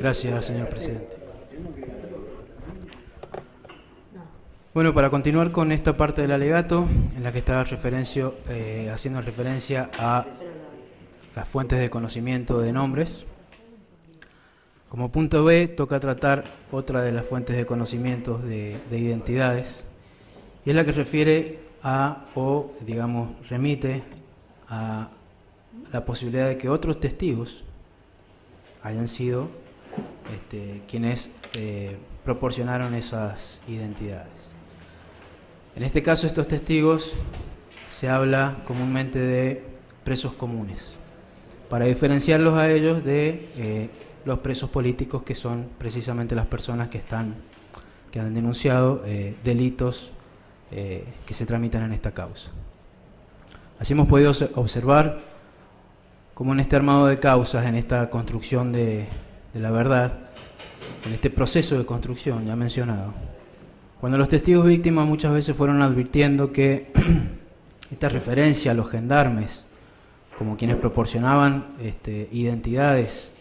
Gracias, señor presidente. Bueno, para continuar con esta parte del alegato, en la que estaba haciendo referencia a las fuentes de conocimiento de nombres, como punto B toca tratar otra de las fuentes de conocimiento de identidades, y es la que refiere a, o digamos, remite a la posibilidad de que otros testigos hayan sido quienes proporcionaron esas identidades. En este caso, estos testigos se habla comúnmente de presos comunes, para diferenciarlos a ellos de los presos políticos, que son precisamente las personas que han denunciado delitos que se tramitan en esta causa. Así hemos podido observar cómo en este armado de causas, en esta construcción de la verdad, en este proceso de construcción ya mencionado, cuando los testigos víctimas muchas veces fueron advirtiendo que esta referencia a los gendarmes como quienes proporcionaban identidades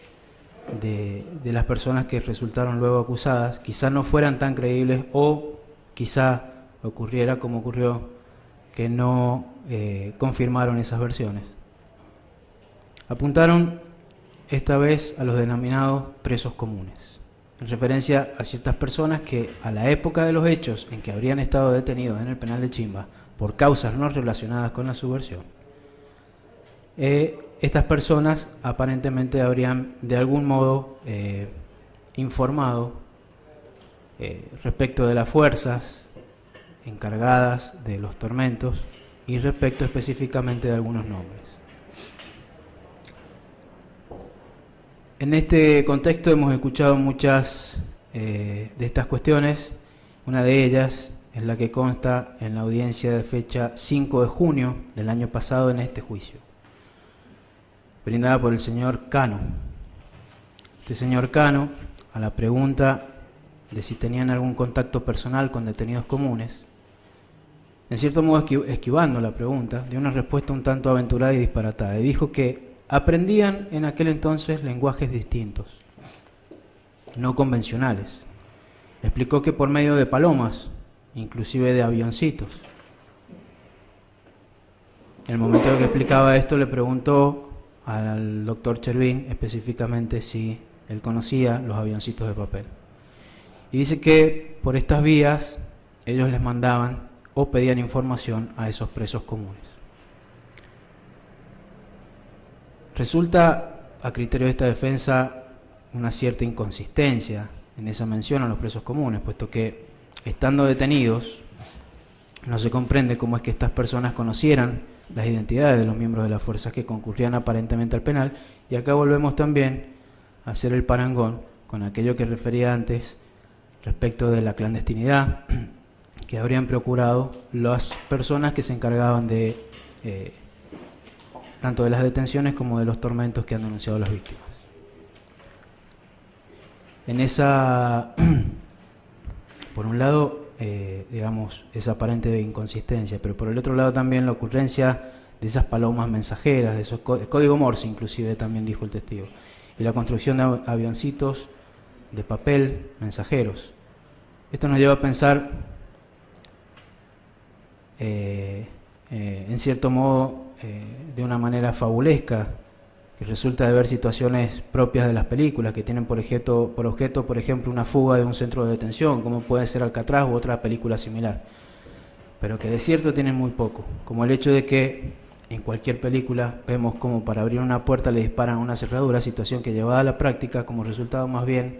de las personas que resultaron luego acusadas, quizás no fueran tan creíbles, o quizá ocurriera como ocurrió, que no confirmaron esas versiones. Apuntaron esta vez a los denominados presos comunes, en referencia a ciertas personas que a la época de los hechos en que habrían estado detenidos en el penal de Chimba por causas no relacionadas con la subversión, estas personas aparentemente habrían de algún modo informado respecto de las fuerzas encargadas de los tormentos y respecto específicamente de algunos nombres. En este contexto hemos escuchado muchas de estas cuestiones. Una de ellas es la que consta en la audiencia de fecha 5 de junio del año pasado en este juicio, brindada por el señor Cano. Este señor Cano, a la pregunta de si tenían algún contacto personal con detenidos comunes, en cierto modo esquivando la pregunta, dio una respuesta un tanto aventurada y disparatada, y dijo que aprendían en aquel entonces lenguajes distintos, no convencionales. Explicó que por medio de palomas, inclusive de avioncitos. En el momento en que explicaba esto, le preguntó al doctor Chervín específicamente si él conocía los avioncitos de papel. Y dice que por estas vías ellos les mandaban o pedían información a esos presos comunes. Resulta, a criterio de esta defensa, una cierta inconsistencia en esa mención a los presos comunes, puesto que, estando detenidos, no se comprende cómo es que estas personas conocieran las identidades de los miembros de las fuerzas que concurrían aparentemente al penal, y acá volvemos también a hacer el parangón con aquello que refería antes respecto de la clandestinidad que habrían procurado las personas que se encargaban de tanto de las detenciones como de los tormentos que han denunciado las víctimas. En esa, por un lado, digamos, esa aparente inconsistencia, pero por el otro lado también la ocurrencia de esas palomas mensajeras, de esos código Morse inclusive, también dijo el testigo, y la construcción de avioncitos de papel mensajeros. Esto nos lleva a pensar, en cierto modo, de una manera fabulesca, que resulta de ver situaciones propias de las películas, que tienen por objeto, por ejemplo, una fuga de un centro de detención, como puede ser Alcatraz u otra película similar, pero que de cierto tienen muy poco, como el hecho de que en cualquier película vemos como para abrir una puerta le disparan una cerradura, situación que llevada a la práctica como resultado más bien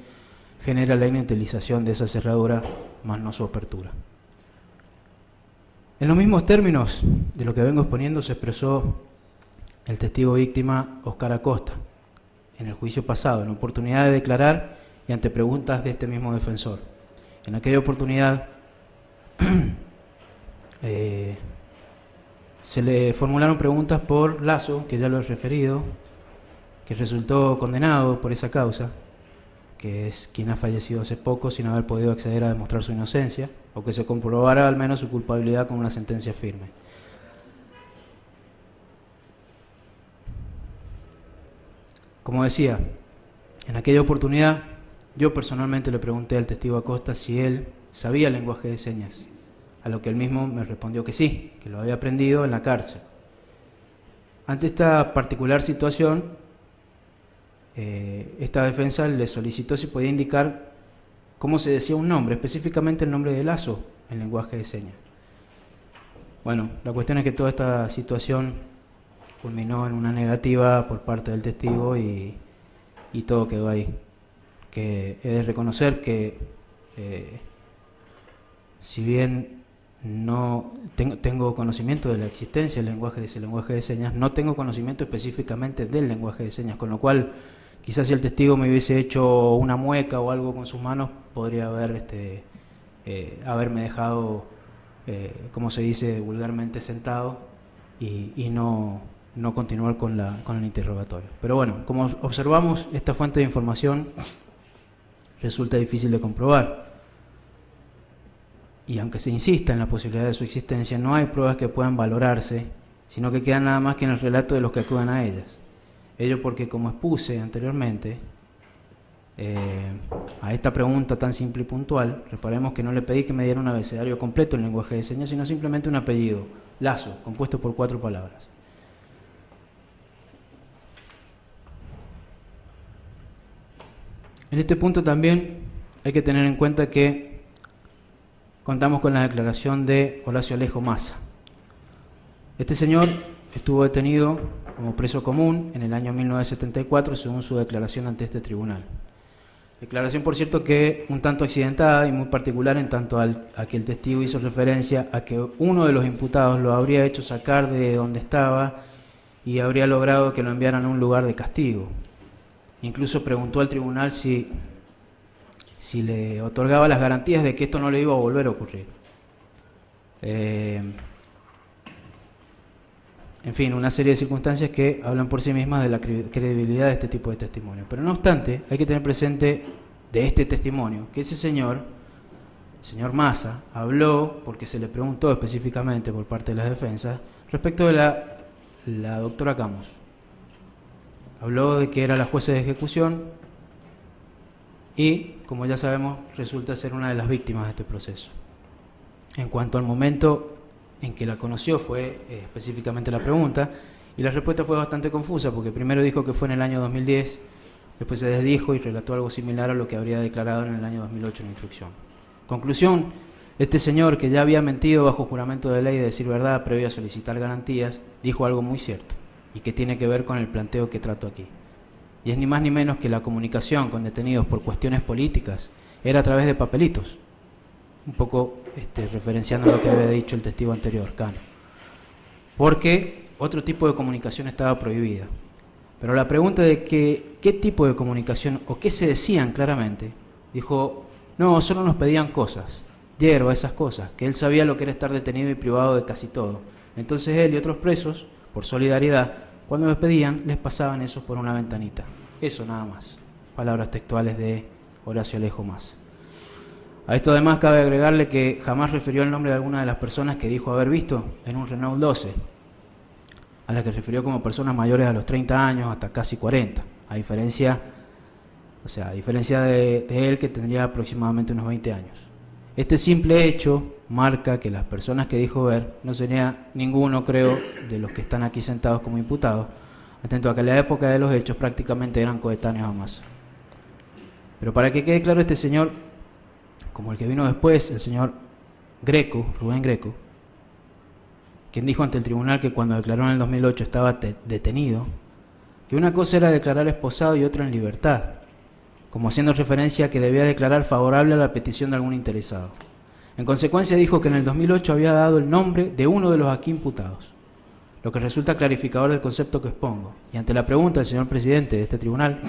genera la inutilización de esa cerradura, más no su apertura. En los mismos términos de lo que vengo exponiendo se expresó el testigo víctima Oscar Acosta en el juicio pasado, en la oportunidad de declarar y ante preguntas de este mismo defensor. En aquella oportunidad se le formularon preguntas por Lazo, que ya lo he referido, que resultó condenado por esa causa, que es quien ha fallecido hace poco sin haber podido acceder a demostrar su inocencia, o que se comprobara al menos su culpabilidad con una sentencia firme. Como decía, en aquella oportunidad Yo personalmente le pregunté al testigo Acosta si él sabía el lenguaje de señas, a lo que él mismo me respondió que sí, que lo había aprendido en la cárcel. Ante esta particular situación, esta defensa le solicitó si podía indicar cómo se decía un nombre, específicamente el nombre de Lazo en lenguaje de señas. Bueno, la cuestión es que toda esta situación culminó en una negativa por parte del testigo y todo quedó ahí. Que he de reconocer que si bien no tengo conocimiento de la existencia del lenguaje de ese lenguaje de señas, no tengo conocimiento específicamente del lenguaje de señas, con lo cual quizás si el testigo me hubiese hecho una mueca o algo con sus manos, podría haberme dejado, como se dice vulgarmente, sentado y no continuar con el interrogatorio. Pero bueno, como observamos, esta fuente de información resulta difícil de comprobar. Y aunque se insista en la posibilidad de su existencia, no hay pruebas que puedan valorarse, sino que quedan nada más que en el relato de los que acuden a ellas. Ello porque, como expuse anteriormente, a esta pregunta tan simple y puntual, reparemos que no le pedí que me diera un abecedario completo en lenguaje de señas, sino simplemente un apellido, Lazo, compuesto por 4 palabras. En este punto también hay que tener en cuenta que contamos con la declaración de Horacio Alejo Massa. Este señor estuvo detenido como preso común en el año 1974 según su declaración ante este tribunal. Declaración, por cierto, que un tanto accidentada y muy particular en tanto a que el testigo hizo referencia a que uno de los imputados lo habría hecho sacar de donde estaba y habría logrado que lo enviaran a un lugar de castigo. Incluso preguntó al tribunal si le otorgaba las garantías de que esto no le iba a volver a ocurrir. En fin, una serie de circunstancias que hablan por sí mismas de la credibilidad de este tipo de testimonio. Pero no obstante, hay que tener presente de este testimonio que ese señor, el señor Massa, habló, porque se le preguntó específicamente por parte de las defensas, respecto de la doctora Camus. Habló de que era la jueza de ejecución y, como ya sabemos, resulta ser una de las víctimas de este proceso. En cuanto al momento en que la conoció fue específicamente la pregunta, y la respuesta fue bastante confusa, porque primero dijo que fue en el año 2010, después se desdijo y relató algo similar a lo que habría declarado en el año 2008 en la instrucción. Conclusión, este señor, que ya había mentido bajo juramento de ley de decir verdad previo a solicitar garantías, dijo algo muy cierto, y que tiene que ver con el planteo que trato aquí. Y es ni más ni menos que la comunicación con detenidos por cuestiones políticas era a través de papelitos, un poco referenciando lo que había dicho el testigo anterior, Cano. Porque otro tipo de comunicación estaba prohibida. Pero la pregunta de qué tipo de comunicación o qué se decían claramente, dijo, no, solo nos pedían cosas, hierba, esas cosas, que él sabía lo que era estar detenido y privado de casi todo. Entonces él y otros presos, por solidaridad, cuando les pedían, les pasaban eso por una ventanita. Eso nada más. Palabras textuales de Horacio Alejo Massa. A esto además cabe agregarle que jamás refirió el nombre de alguna de las personas que dijo haber visto en un Renault 12, a las que refirió como personas mayores a los 30 años hasta casi 40, a diferencia de él, que tendría aproximadamente unos 20 años. Este simple hecho marca que las personas que dijo ver no sería ninguno, creo, de los que están aquí sentados como imputados, atento a que en la época de los hechos prácticamente eran coetáneos a Massa. Pero para que quede claro, este señor, como el que vino después, el señor Greco, Rubén Greco, quien dijo ante el tribunal que cuando declaró en el 2008 estaba detenido, que una cosa era declarar esposado y otra en libertad, como haciendo referencia a que debía declarar favorable a la petición de algún interesado. En consecuencia dijo que en el 2008 había dado el nombre de uno de los aquí imputados, lo que resulta clarificador del concepto que expongo. Y ante la pregunta del señor presidente de este tribunal,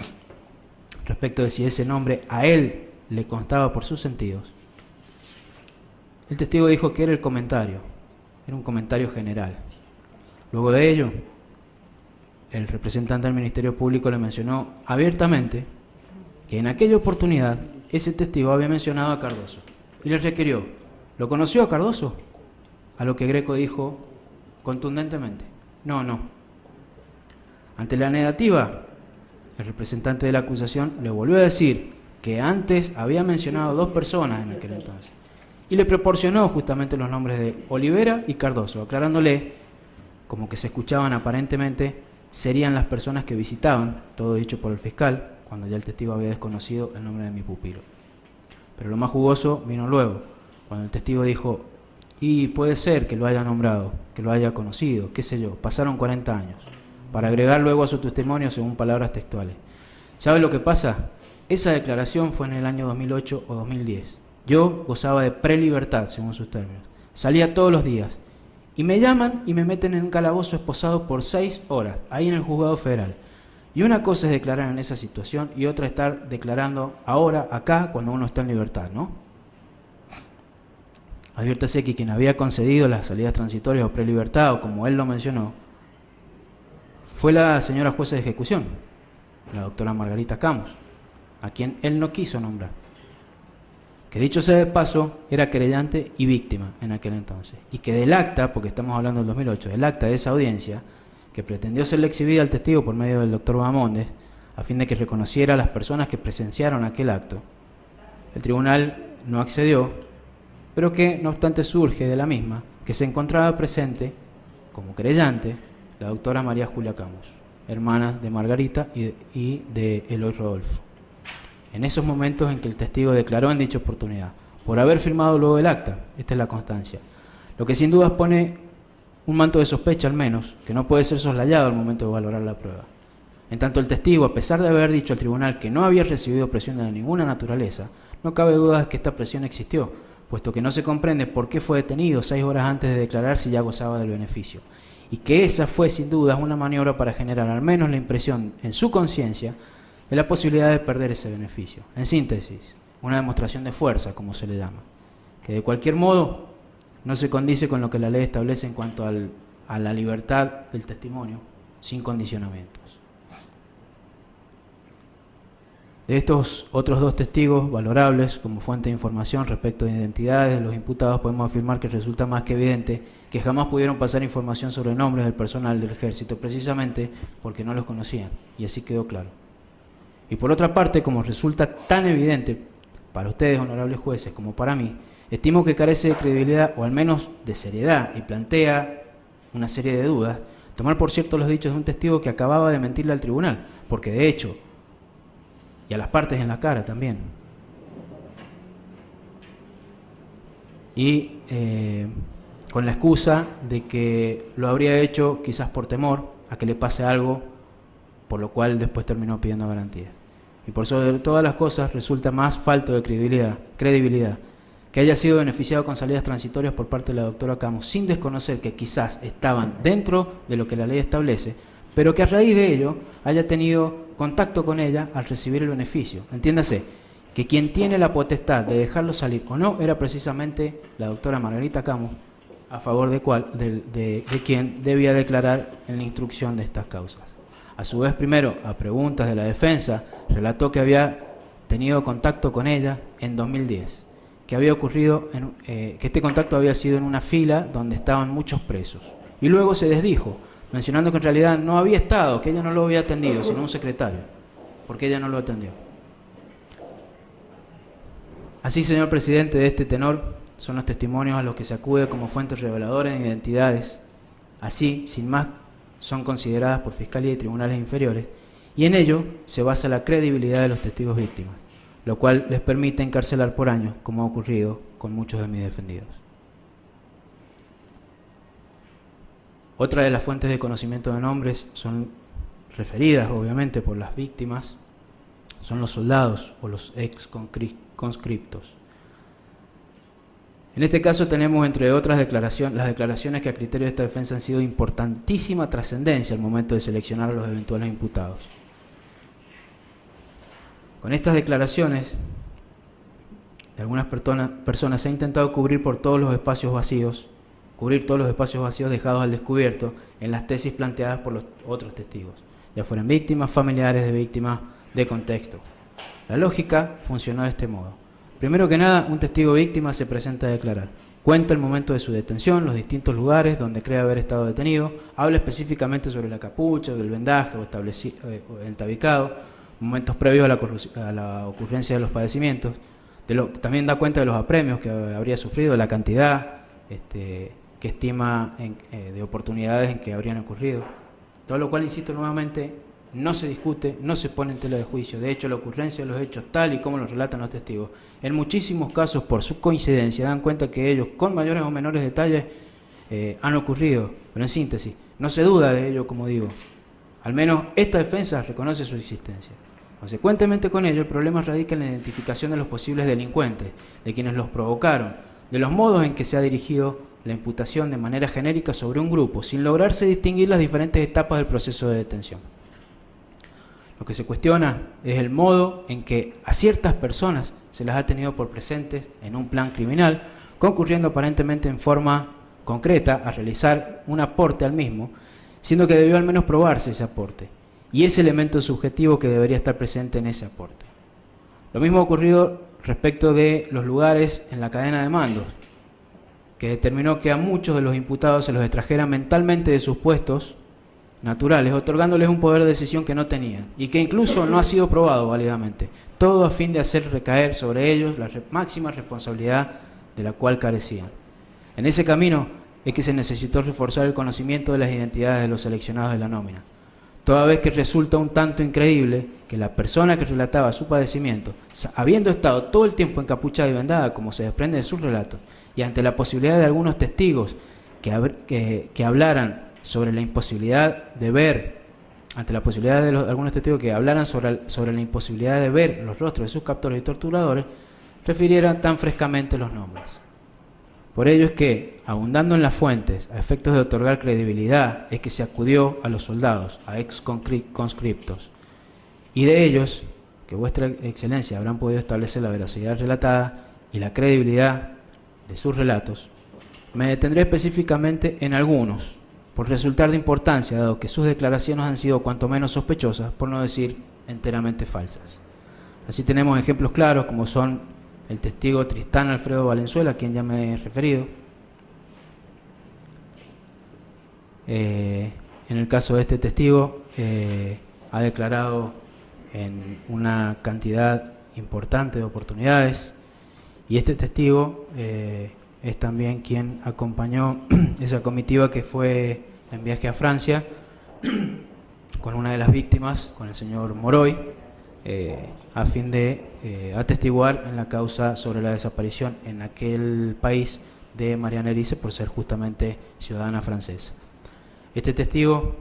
respecto de si ese nombre a él le constaba por sus sentidos, el testigo dijo que era el comentario, era un comentario general. Luego de ello, el representante del Ministerio Público le mencionó abiertamente que en aquella oportunidad ese testigo había mencionado a Cardoso y le requirió, ¿lo conoció a Cardoso? A lo que Greco dijo contundentemente, no. Ante la negativa, el representante de la acusación le volvió a decir que antes había mencionado 2 personas en aquel entonces, y le proporcionó justamente los nombres de Olivera y Cardoso, aclarándole, como que se escuchaban aparentemente, serían las personas que visitaban, todo dicho por el fiscal, cuando ya el testigo había desconocido el nombre de mi pupilo. Pero lo más jugoso vino luego, cuando el testigo dijo, y puede ser que lo haya nombrado, que lo haya conocido, qué sé yo, pasaron 40 años, para agregar luego a su testimonio según palabras textuales. ¿Sabe lo que pasa? Esa declaración fue en el año 2008 o 2010. Yo gozaba de prelibertad, según sus términos. Salía todos los días. Y me llaman y me meten en un calabozo esposado por 6 horas, ahí en el juzgado federal. Y una cosa es declarar en esa situación y otra estar declarando ahora, acá, cuando uno está en libertad, ¿no? Adviértase que quien había concedido las salidas transitorias o prelibertad, o como él lo mencionó, fue la señora jueza de ejecución, la doctora Margarita Camus, a quien él no quiso nombrar. Que dicho sea de paso, era querellante y víctima en aquel entonces. Y que del acta, porque estamos hablando del 2008, del acta de esa audiencia, que pretendió serle exhibida al testigo por medio del doctor Bahamondes, a fin de que reconociera a las personas que presenciaron aquel acto, el tribunal no accedió, pero que, no obstante, surge de la misma, que se encontraba presente, como querellante, la doctora María Julia Camus, hermana de Margarita y de Eloy Rodolfo. En esos momentos en que el testigo declaró en dicha oportunidad, por haber firmado luego el acta, esta es la constancia, lo que sin dudas pone un manto de sospecha al menos, que no puede ser soslayado al momento de valorar la prueba. En tanto el testigo, a pesar de haber dicho al tribunal que no había recibido presión de ninguna naturaleza, no cabe duda de que esta presión existió, puesto que no se comprende por qué fue detenido 6 horas antes de declarar si ya gozaba del beneficio, y que esa fue sin duda una maniobra para generar al menos la impresión en su conciencia de la posibilidad de perder ese beneficio. En síntesis, una demostración de fuerza, como se le llama, que de cualquier modo no se condice con lo que la ley establece en cuanto a la libertad del testimonio, sin condicionamientos. De estos otros 2 testigos valorables como fuente de información respecto de identidades de los imputados, podemos afirmar que resulta más que evidente que jamás pudieron pasar información sobre nombres del personal del ejército, precisamente porque no los conocían, y así quedó claro. Y por otra parte, como resulta tan evidente para ustedes, honorables jueces, como para mí, estimo que carece de credibilidad o al menos de seriedad y plantea una serie de dudas, tomar por cierto los dichos de un testigo que acababa de mentirle al tribunal, porque de hecho, y a las partes en la cara también, y con la excusa de que lo habría hecho quizás por temor a que le pase algo, por lo cual después terminó pidiendo garantía. Y por sobre todas las cosas resulta más falto de credibilidad que haya sido beneficiado con salidas transitorias por parte de la doctora Camus, sin desconocer que quizás estaban dentro de lo que la ley establece, pero que a raíz de ello haya tenido contacto con ella al recibir el beneficio. Entiéndase, que quien tiene la potestad de dejarlo salir o no era precisamente la doctora Margarita Camus, a favor de quien debía declarar en la instrucción de estas causas. A su vez, primero, a preguntas de la defensa, relató que había tenido contacto con ella en 2010, que había ocurrido, que este contacto había sido en una fila donde estaban muchos presos. Y luego se desdijo, mencionando que en realidad no había estado, que ella no lo había atendido, sino un secretario, porque ella no lo atendió. Así, señor presidente, de este tenor son los testimonios a los que se acude como fuentes reveladoras de identidades. Así, sin más, son consideradas por fiscalía y tribunales inferiores, y en ello se basa la credibilidad de los testigos víctimas, lo cual les permite encarcelar por años, como ha ocurrido con muchos de mis defendidos. Otra de las fuentes de conocimiento de nombres son referidas, obviamente, por las víctimas, son los soldados o los ex-conscriptos. En este caso tenemos, entre otras declaraciones, las declaraciones que a criterio de esta defensa han sido de importantísima trascendencia al momento de seleccionar a los eventuales imputados. Con estas declaraciones de algunas personas se ha intentado cubrir todos los espacios vacíos dejados al descubierto en las tesis planteadas por los otros testigos, ya fueran víctimas, familiares de víctimas, de contexto. La lógica funcionó de este modo. Primero que nada, un testigo víctima se presenta a declarar. Cuenta el momento de su detención, los distintos lugares donde cree haber estado detenido, habla específicamente sobre la capucha, del vendaje o el tabicado, momentos previos a la ocurrencia de los padecimientos. También da cuenta de los apremios que habría sufrido, la cantidad que estima de oportunidades en que habrían ocurrido. Todo lo cual, insisto nuevamente, no se discute, no se pone en tela de juicio. De hecho, la ocurrencia de los hechos, tal y como los relatan los testigos, en muchísimos casos, por su coincidencia, dan cuenta que ellos, con mayores o menores detalles, han ocurrido. Pero en síntesis, no se duda de ello, como digo. Al menos esta defensa reconoce su existencia. Consecuentemente con ello, el problema radica en la identificación de los posibles delincuentes, de quienes los provocaron, de los modos en que se ha dirigido la imputación de manera genérica sobre un grupo, sin lograrse distinguir las diferentes etapas del proceso de detención. Lo que se cuestiona es el modo en que a ciertas personas se las ha tenido por presentes en un plan criminal, concurriendo aparentemente en forma concreta a realizar un aporte al mismo, siendo que debió al menos probarse ese aporte, y ese elemento subjetivo que debería estar presente en ese aporte. Lo mismo ha ocurrido respecto de los lugares en la cadena de mandos, que determinó que a muchos de los imputados se los extrajera mentalmente de sus puestos naturales, otorgándoles un poder de decisión que no tenían, y que incluso no ha sido probado válidamente, todo a fin de hacer recaer sobre ellos la máxima responsabilidad de la cual carecían. En ese camino es que se necesitó reforzar el conocimiento de las identidades de los seleccionados de la nómina, toda vez que resulta un tanto increíble que la persona que relataba su padecimiento, habiendo estado todo el tiempo encapuchada y vendada, como se desprende de sus relatos, y ante la posibilidad de algunos testigos que hablaran sobre la imposibilidad de ver, ante la posibilidad de algunos testigos que hablaran sobre la imposibilidad de ver los rostros de sus captores y torturadores, refirieran tan frescamente los nombres. Por ello es que, abundando en las fuentes, a efectos de otorgar credibilidad, es que se acudió a los soldados, a ex conscriptos, y de ellos, que vuestra excelencia habrán podido establecer la veracidad relatada y la credibilidad de sus relatos, me detendré específicamente en algunos, por resultar de importancia, dado que sus declaraciones han sido cuanto menos sospechosas, por no decir enteramente falsas. Así tenemos ejemplos claros, como son el testigo Tristán Alfredo Valenzuela, a quien ya me he referido. En el caso de este testigo, ha declarado en una cantidad importante de oportunidades, y este testigo es también quien acompañó esa comitiva que fue en viaje a Francia con una de las víctimas, con el señor Moroy, a fin de atestiguar en la causa sobre la desaparición en aquel país de Marianne Erice por ser justamente ciudadana francesa. Este testigo,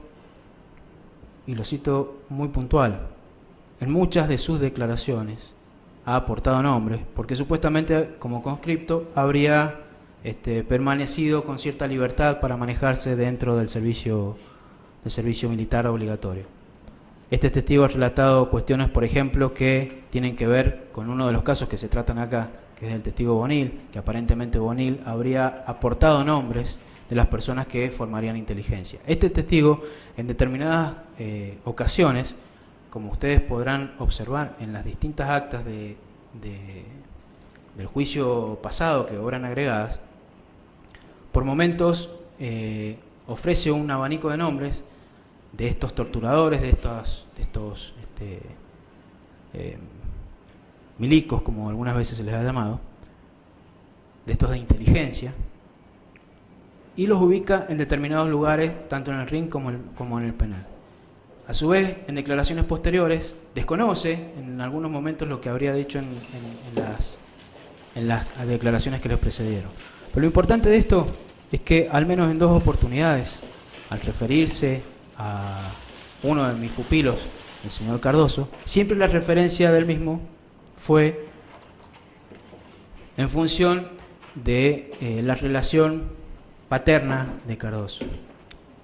y lo cito muy puntual, en muchas de sus declaraciones ha aportado nombres, porque supuestamente como conscripto habría permanecido con cierta libertad para manejarse dentro del servicio militar obligatorio. Este testigo ha relatado cuestiones, por ejemplo, que tienen que ver con uno de los casos que se tratan acá, que es el testigo Bonil, que aparentemente Bonil habría aportado nombres de las personas que formarían inteligencia. Este testigo, en determinadas ocasiones, como ustedes podrán observar en las distintas actas del juicio pasado que obran agregadas, por momentos ofrece un abanico de nombres de estos torturadores, de estos milicos, como algunas veces se les ha llamado, de estos de inteligencia, y los ubica en determinados lugares, tanto en el RIN como en el penal. A su vez, en declaraciones posteriores, desconoce en algunos momentos lo que habría dicho en las declaraciones que les precedieron. Pero lo importante de esto es que, al menos en dos oportunidades, al referirse a uno de mis pupilos, el señor Cardoso, siempre la referencia del mismo fue en función de la relación paterna de Cardoso.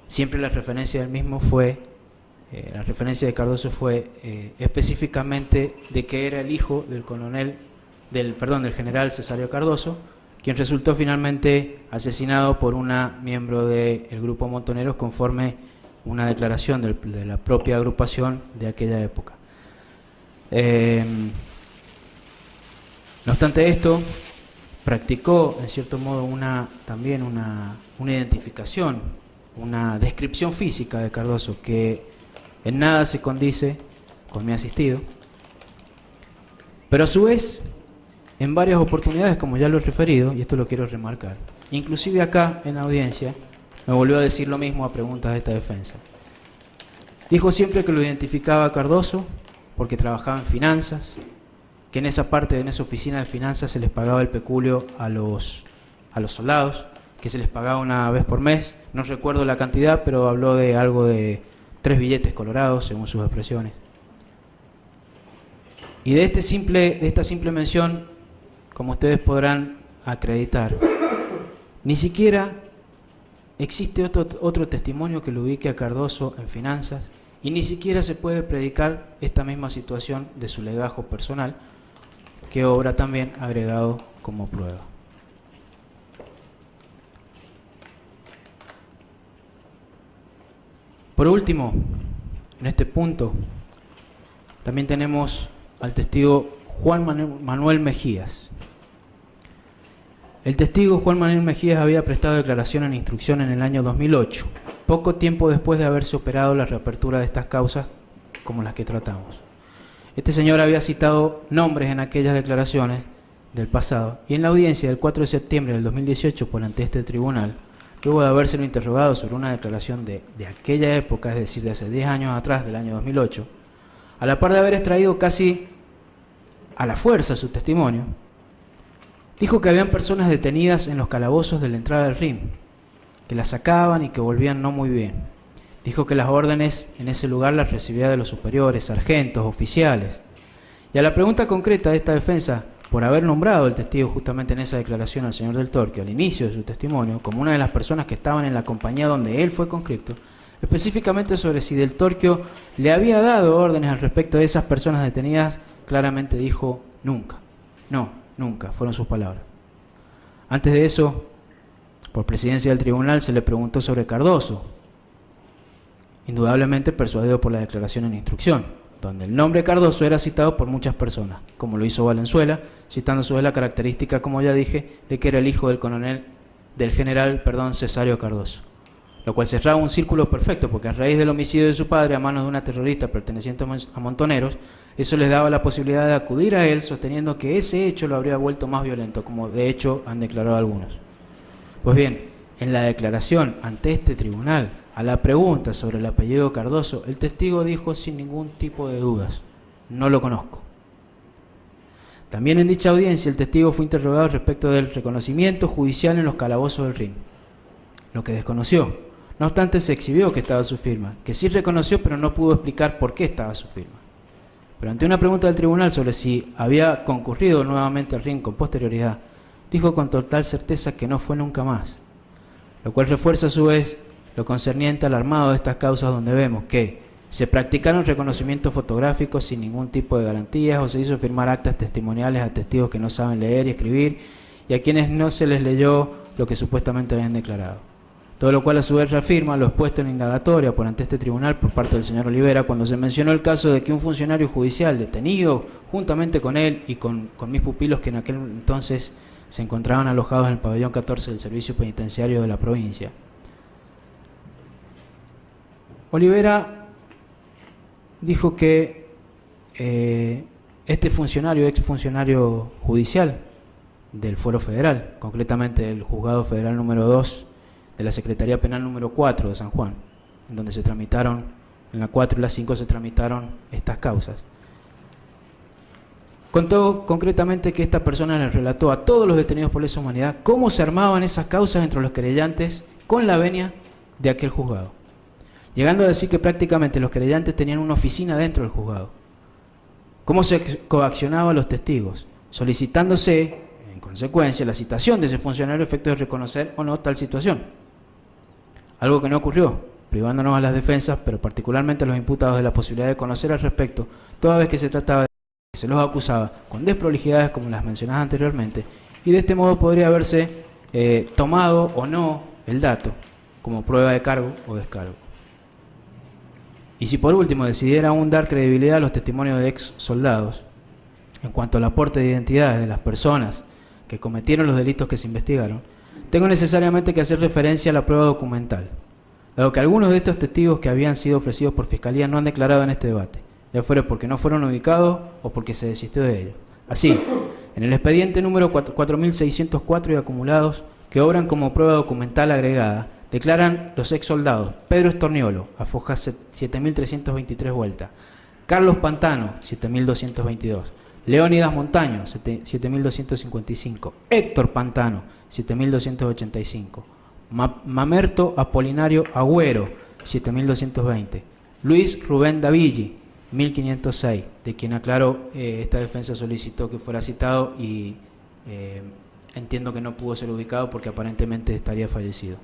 Siempre la referencia del mismo fue, la referencia de Cardoso fue específicamente de que era el hijo del general Cesario Cardoso, quien resultó finalmente asesinado por una miembro del grupo Montoneros, conforme una declaración de la propia agrupación de aquella época. No obstante esto, practicó en cierto modo también una identificación, una descripción física de Cardoso que en nada se condice con mi asistido, pero a su vez, en varias oportunidades, como ya lo he referido, y esto lo quiero remarcar, inclusive acá en la audiencia, me volvió a decir lo mismo a preguntas de esta defensa. Dijo siempre que lo identificaba a Cardoso porque trabajaba en finanzas, que en esa parte, en esa oficina de finanzas, se les pagaba el peculio a los soldados, que se les pagaba una vez por mes, no recuerdo la cantidad, pero habló de algo de 3 billetes colorados, según sus expresiones. Y de esta simple mención, como ustedes podrán acreditar, ni siquiera existe otro testimonio que lo ubique a Cardoso en finanzas, y ni siquiera se puede predicar esta misma situación de su legajo personal, que obra también agregado como prueba. Por último, en este punto, también tenemos al testigo Juan Manuel Mejías. El testigo Juan Manuel Mejías había prestado declaración en instrucción en el año 2008, poco tiempo después de haberse operado la reapertura de estas causas como las que tratamos. Este señor había citado nombres en aquellas declaraciones del pasado, y en la audiencia del 4 de septiembre del 2018 por ante este tribunal, luego de habérselo interrogado sobre una declaración de aquella época, es decir, de hace 10 años atrás, del año 2008, a la par de haber extraído casi a la fuerza su testimonio, dijo que habían personas detenidas en los calabozos de la entrada del RIM, que las sacaban y que volvían no muy bien. Dijo que las órdenes en ese lugar las recibía de los superiores, sargentos, oficiales. Y a la pregunta concreta de esta defensa, por haber nombrado el testigo justamente en esa declaración al señor del Torquio, al inicio de su testimonio, como una de las personas que estaban en la compañía donde él fue conscripto, específicamente sobre si del Torquio le había dado órdenes al respecto de esas personas detenidas, claramente dijo nunca. No, nunca, fueron sus palabras. Antes de eso, por presidencia del tribunal se le preguntó sobre Cardoso, indudablemente persuadido por la declaración en instrucción, donde el nombre Cardoso era citado por muchas personas, como lo hizo Valenzuela, citando a su vez la característica, como ya dije, de que era el hijo del general Cesario Cardoso, lo cual cerraba un círculo perfecto, porque a raíz del homicidio de su padre a manos de una terrorista perteneciente a Montoneros, eso les daba la posibilidad de acudir a él, sosteniendo que ese hecho lo habría vuelto más violento, como de hecho han declarado algunos. Pues bien, en la declaración ante este tribunal, a la pregunta sobre el apellido Cardoso, el testigo dijo sin ningún tipo de dudas: no lo conozco. También en dicha audiencia el testigo fue interrogado respecto del reconocimiento judicial en los calabozos del RIM, lo que desconoció. No obstante, se exhibió que estaba su firma, que sí reconoció, pero no pudo explicar por qué estaba su firma. Pero ante una pregunta del tribunal sobre si había concurrido nuevamente al RIM con posterioridad, dijo con total certeza que no fue nunca más, lo cual refuerza a su vez lo concerniente al armado de estas causas, donde vemos que se practicaron reconocimientos fotográficos sin ningún tipo de garantías, o se hizo firmar actas testimoniales a testigos que no saben leer y escribir y a quienes no se les leyó lo que supuestamente habían declarado. Todo lo cual a su vez reafirma lo expuesto en indagatoria por ante este tribunal por parte del señor Olivera, cuando se mencionó el caso de que un funcionario judicial detenido juntamente con él y con mis pupilos, que en aquel entonces se encontraban alojados en el pabellón 14 del servicio penitenciario de la provincia. Olivera dijo que este funcionario, exfuncionario judicial del Fuero Federal, concretamente del Juzgado Federal número 2 de la Secretaría Penal número 4 de San Juan, en donde se tramitaron, en la 4 y la 5 se tramitaron estas causas, contó concretamente que esta persona les relató a todos los detenidos por lesa humanidad cómo se armaban esas causas entre los querellantes con la venia de aquel juzgado, llegando a decir que prácticamente los querellantes tenían una oficina dentro del juzgado, cómo se coaccionaba a los testigos, solicitándose en consecuencia la citación de ese funcionario a efecto de reconocer o no tal situación, algo que no ocurrió, privándonos a las defensas, pero particularmente a los imputados, de la posibilidad de conocer al respecto, toda vez que se trataba de que se los acusaba con desprolijidades como las mencionadas anteriormente, y de este modo podría haberse tomado o no el dato como prueba de cargo o descargo. Y si por último decidiera aún dar credibilidad a los testimonios de ex soldados en cuanto al aporte de identidades de las personas que cometieron los delitos que se investigaron, tengo necesariamente que hacer referencia a la prueba documental, dado que algunos de estos testigos que habían sido ofrecidos por Fiscalía no han declarado en este debate, ya fuera porque no fueron ubicados o porque se desistió de ellos. Así, en el expediente número 4604 y acumulados que obran como prueba documental agregada, declaran los ex soldados Pedro Estorniolo, a fojas 7.323 vueltas, Carlos Pantano, 7.222, Leónidas Montaño, 7.255, Héctor Pantano, 7.285, Mamerto Apolinario Agüero, 7.220, Luis Rubén Davilli, 1.506, de quien aclaro, esta defensa solicitó que fuera citado y entiendo que no pudo ser ubicado porque aparentemente estaría fallecido.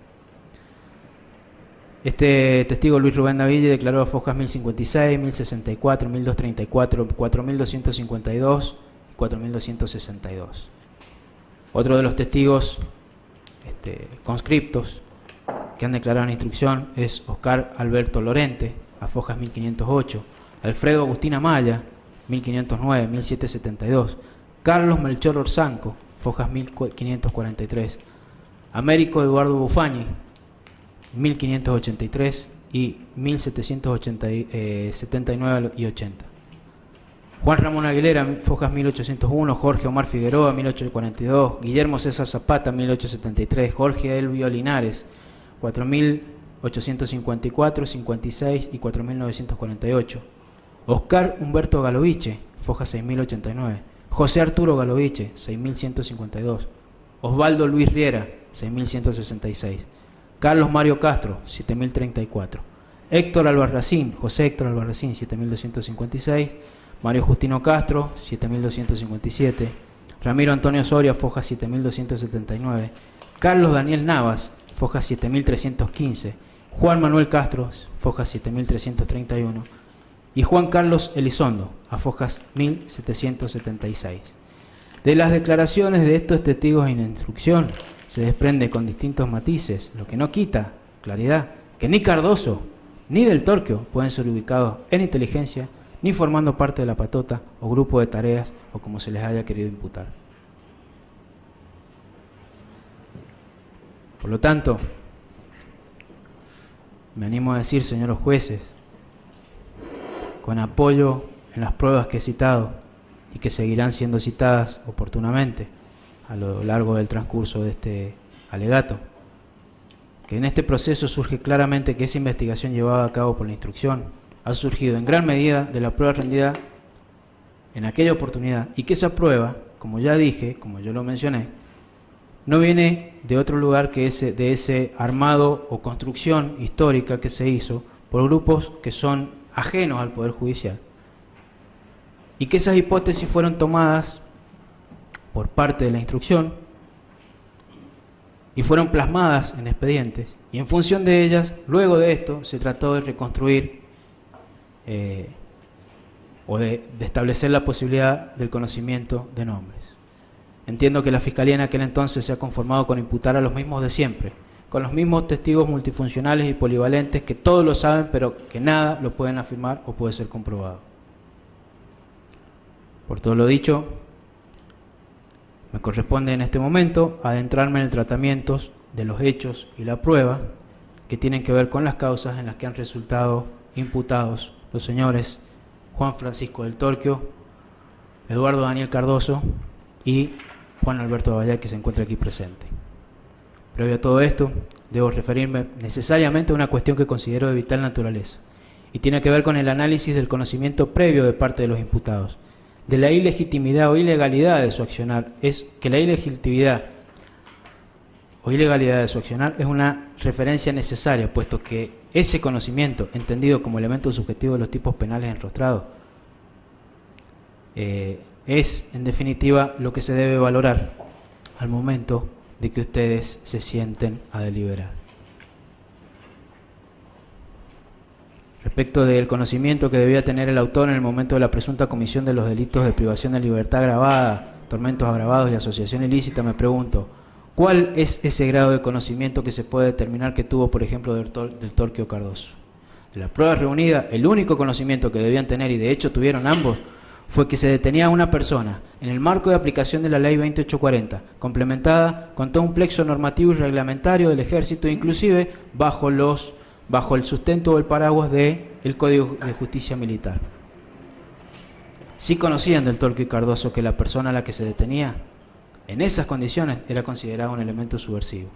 Este testigo, Luis Rubén Davilli, declaró a fojas 1056, 1064, 1234, 4252 y 4262. Otro de los testigos conscriptos que han declarado en instrucción es Oscar Alberto Lorente, a fojas 1508, Alfredo Agustín Amaya, 1509, 1772, Carlos Melchor Orzanco, fojas 1543, Américo Eduardo Bufañi, 1583 y 1779 y 80. Juan Ramón Aguilera, fojas 1801, Jorge Omar Figueroa, 1842, Guillermo César Zapata, 1873, Jorge Elvio Linares, 4854, 56 y 4948. Oscar Humberto Galoviche, foja 6089, José Arturo Galoviche, 6152, Osvaldo Luis Riera, 6166, Carlos Mario Castro, 7034, Héctor Albarracín, José Héctor Albarracín, 7256, Mario Justino Castro, 7257, Ramiro Antonio Soria, foja 7279, Carlos Daniel Navas, foja 7315, Juan Manuel Castro, foja 7331, y Juan Carlos Elizondo, a fojas 1776. De las declaraciones de estos testigos en instrucción se desprende con distintos matices, lo que no quita claridad, que ni Cardoso ni Del Torquio pueden ser ubicados en inteligencia, ni formando parte de la patota o grupo de tareas o como se les haya querido imputar. Por lo tanto, me animo a decir, señores jueces, con apoyo en las pruebas que he citado y que seguirán siendo citadas oportunamente a lo largo del transcurso de este alegato, que en este proceso surge claramente que esa investigación llevada a cabo por la instrucción ha surgido en gran medida de la prueba rendida en aquella oportunidad y que esa prueba, como ya dije, como yo lo mencioné, no viene de otro lugar que de ese armado o construcción histórica que se hizo por grupos que son ajenos al Poder Judicial, y que esas hipótesis fueron tomadas por parte de la instrucción y fueron plasmadas en expedientes, y en función de ellas, luego de esto, se trató de reconstruir o de establecer la posibilidad del conocimiento de nombres. Entiendo que la Fiscalía en aquel entonces se ha conformado con imputar a los mismos de siempre, con los mismos testigos multifuncionales y polivalentes que todos lo saben, pero que nada lo pueden afirmar o puede ser comprobado. Por todo lo dicho, me corresponde en este momento adentrarme en el tratamiento de los hechos y la prueba que tienen que ver con las causas en las que han resultado imputados los señores Juan Francisco Del Torquio, Eduardo Daniel Cardoso y Juan Alberto Abayá, que se encuentra aquí presente. Previo a todo esto, debo referirme necesariamente a una cuestión que considero de vital naturaleza y tiene que ver con el análisis del conocimiento previo de parte de los imputados, de la ilegitimidad o ilegalidad de su accionar. Es que la ilegitimidad o ilegalidad de su accionar es una referencia necesaria, puesto que ese conocimiento, entendido como elemento subjetivo de los tipos penales enrostrados, es, en definitiva, lo que se debe valorar al momento de que ustedes se sienten a deliberar. Respecto del conocimiento que debía tener el autor en el momento de la presunta comisión de los delitos de privación de libertad agravada, tormentos agravados y asociación ilícita, me pregunto, ¿cuál es ese grado de conocimiento que se puede determinar que tuvo, por ejemplo, Del Torquio Cardoso? De la prueba reunida, el único conocimiento que debían tener, y de hecho tuvieron ambos, fue que se detenía a una persona en el marco de aplicación de la Ley 2840, complementada con todo un plexo normativo y reglamentario del Ejército, inclusive bajo el sustento o el paraguas del Código de Justicia Militar. sí conocían del Torquio y Cardoso que la persona a la que se detenía en esas condiciones era considerada un elemento subversivo.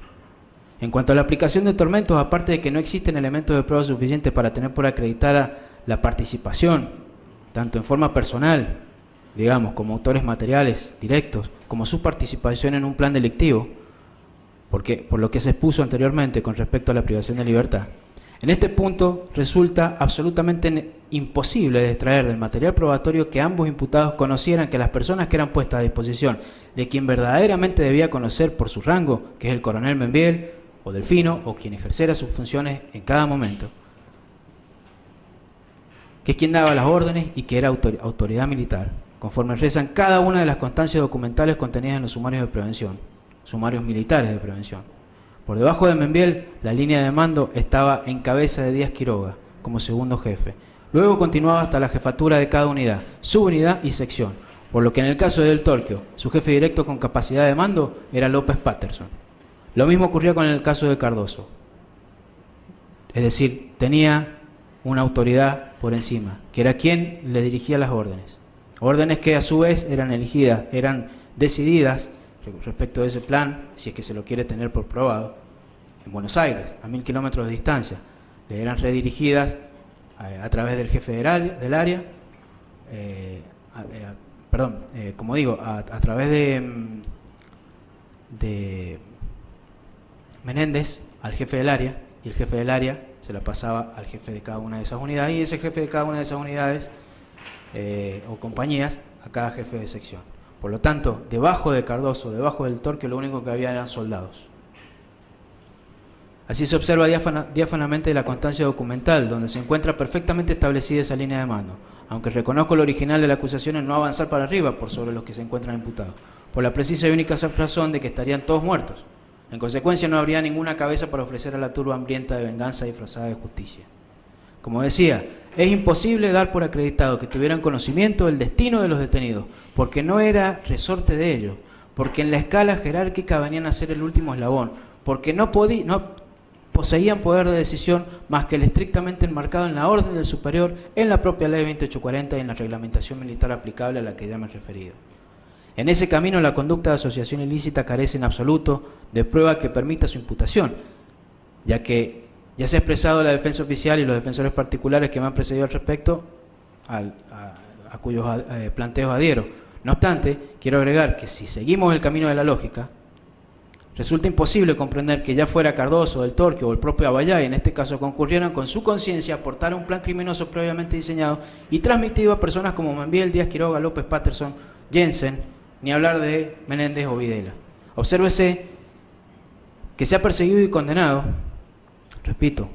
En cuanto a la aplicación de tormentos, aparte de que no existen elementos de prueba suficientes para tener por acreditada la participación, tanto en forma personal, digamos, como autores materiales directos, como su participación en un plan delictivo, porque, por lo que se expuso anteriormente con respecto a la privación de libertad, en este punto resulta absolutamente imposible de extraer del material probatorio que ambos imputados conocieran que las personas que eran puestas a disposición de quien verdaderamente debía conocer por su rango, que es el coronel Membiel o Delfino, o quien ejerciera sus funciones en cada momento, que es quien daba las órdenes y que era autoridad militar, conforme rezan cada una de las constancias documentales contenidas en los sumarios de prevención, sumarios militares de prevención. Por debajo de Membiel, la línea de mando estaba en cabeza de Díaz Quiroga, como segundo jefe. Luego continuaba hasta la jefatura de cada unidad, subunidad y sección, por lo que en el caso de Del Torquio, su jefe directo con capacidad de mando era López Patterson. Lo mismo ocurría con el caso de Cardoso. Es decir, tenía una autoridad por encima, que era quien le dirigía las órdenes. Órdenes que a su vez eran elegidas, eran decididas respecto de ese plan, si es que se lo quiere tener por probado, en Buenos Aires, a 1000 kilómetros de distancia. Le eran redirigidas a través del jefe del área, como digo, a través de Menéndez al jefe del área, y el jefe del área se la pasaba al jefe de cada una de esas unidades, y ese jefe de cada una de esas unidades o compañías a cada jefe de sección. Por lo tanto, debajo de Cardoso, debajo del Torquio, lo único que había eran soldados. Así se observa diáfanamente la constancia documental, donde se encuentra perfectamente establecida esa línea de mando, aunque reconozco lo original de la acusación en no avanzar para arriba por sobre los que se encuentran imputados, por la precisa y única razón de que estarían todos muertos. En consecuencia, no habría ninguna cabeza para ofrecer a la turba hambrienta de venganza disfrazada de justicia. Como decía, es imposible dar por acreditado que tuvieran conocimiento del destino de los detenidos, porque no era resorte de ellos, porque en la escala jerárquica venían a ser el último eslabón, porque no poseían poder de decisión más que el estrictamente enmarcado en la orden del superior, en la propia ley 2840 y en la reglamentación militar aplicable a la que ya me he referido. En ese camino, la conducta de asociación ilícita carece en absoluto de prueba que permita su imputación, ya que ya se ha expresado la defensa oficial y los defensores particulares que me han precedido al respecto, a cuyos planteos adhiero. No obstante, quiero agregar que si seguimos el camino de la lógica, resulta imposible comprender que ya fuera Cardoso, Del Torquio o el propio Abayá, y en este caso concurrieran con su conciencia a aportar un plan criminoso previamente diseñado y transmitido a personas como Membiel, Díaz Quiroga, López Patterson, Jensen, ni hablar de Menéndez o Videla. Obsérvese que se ha perseguido y condenado, repito,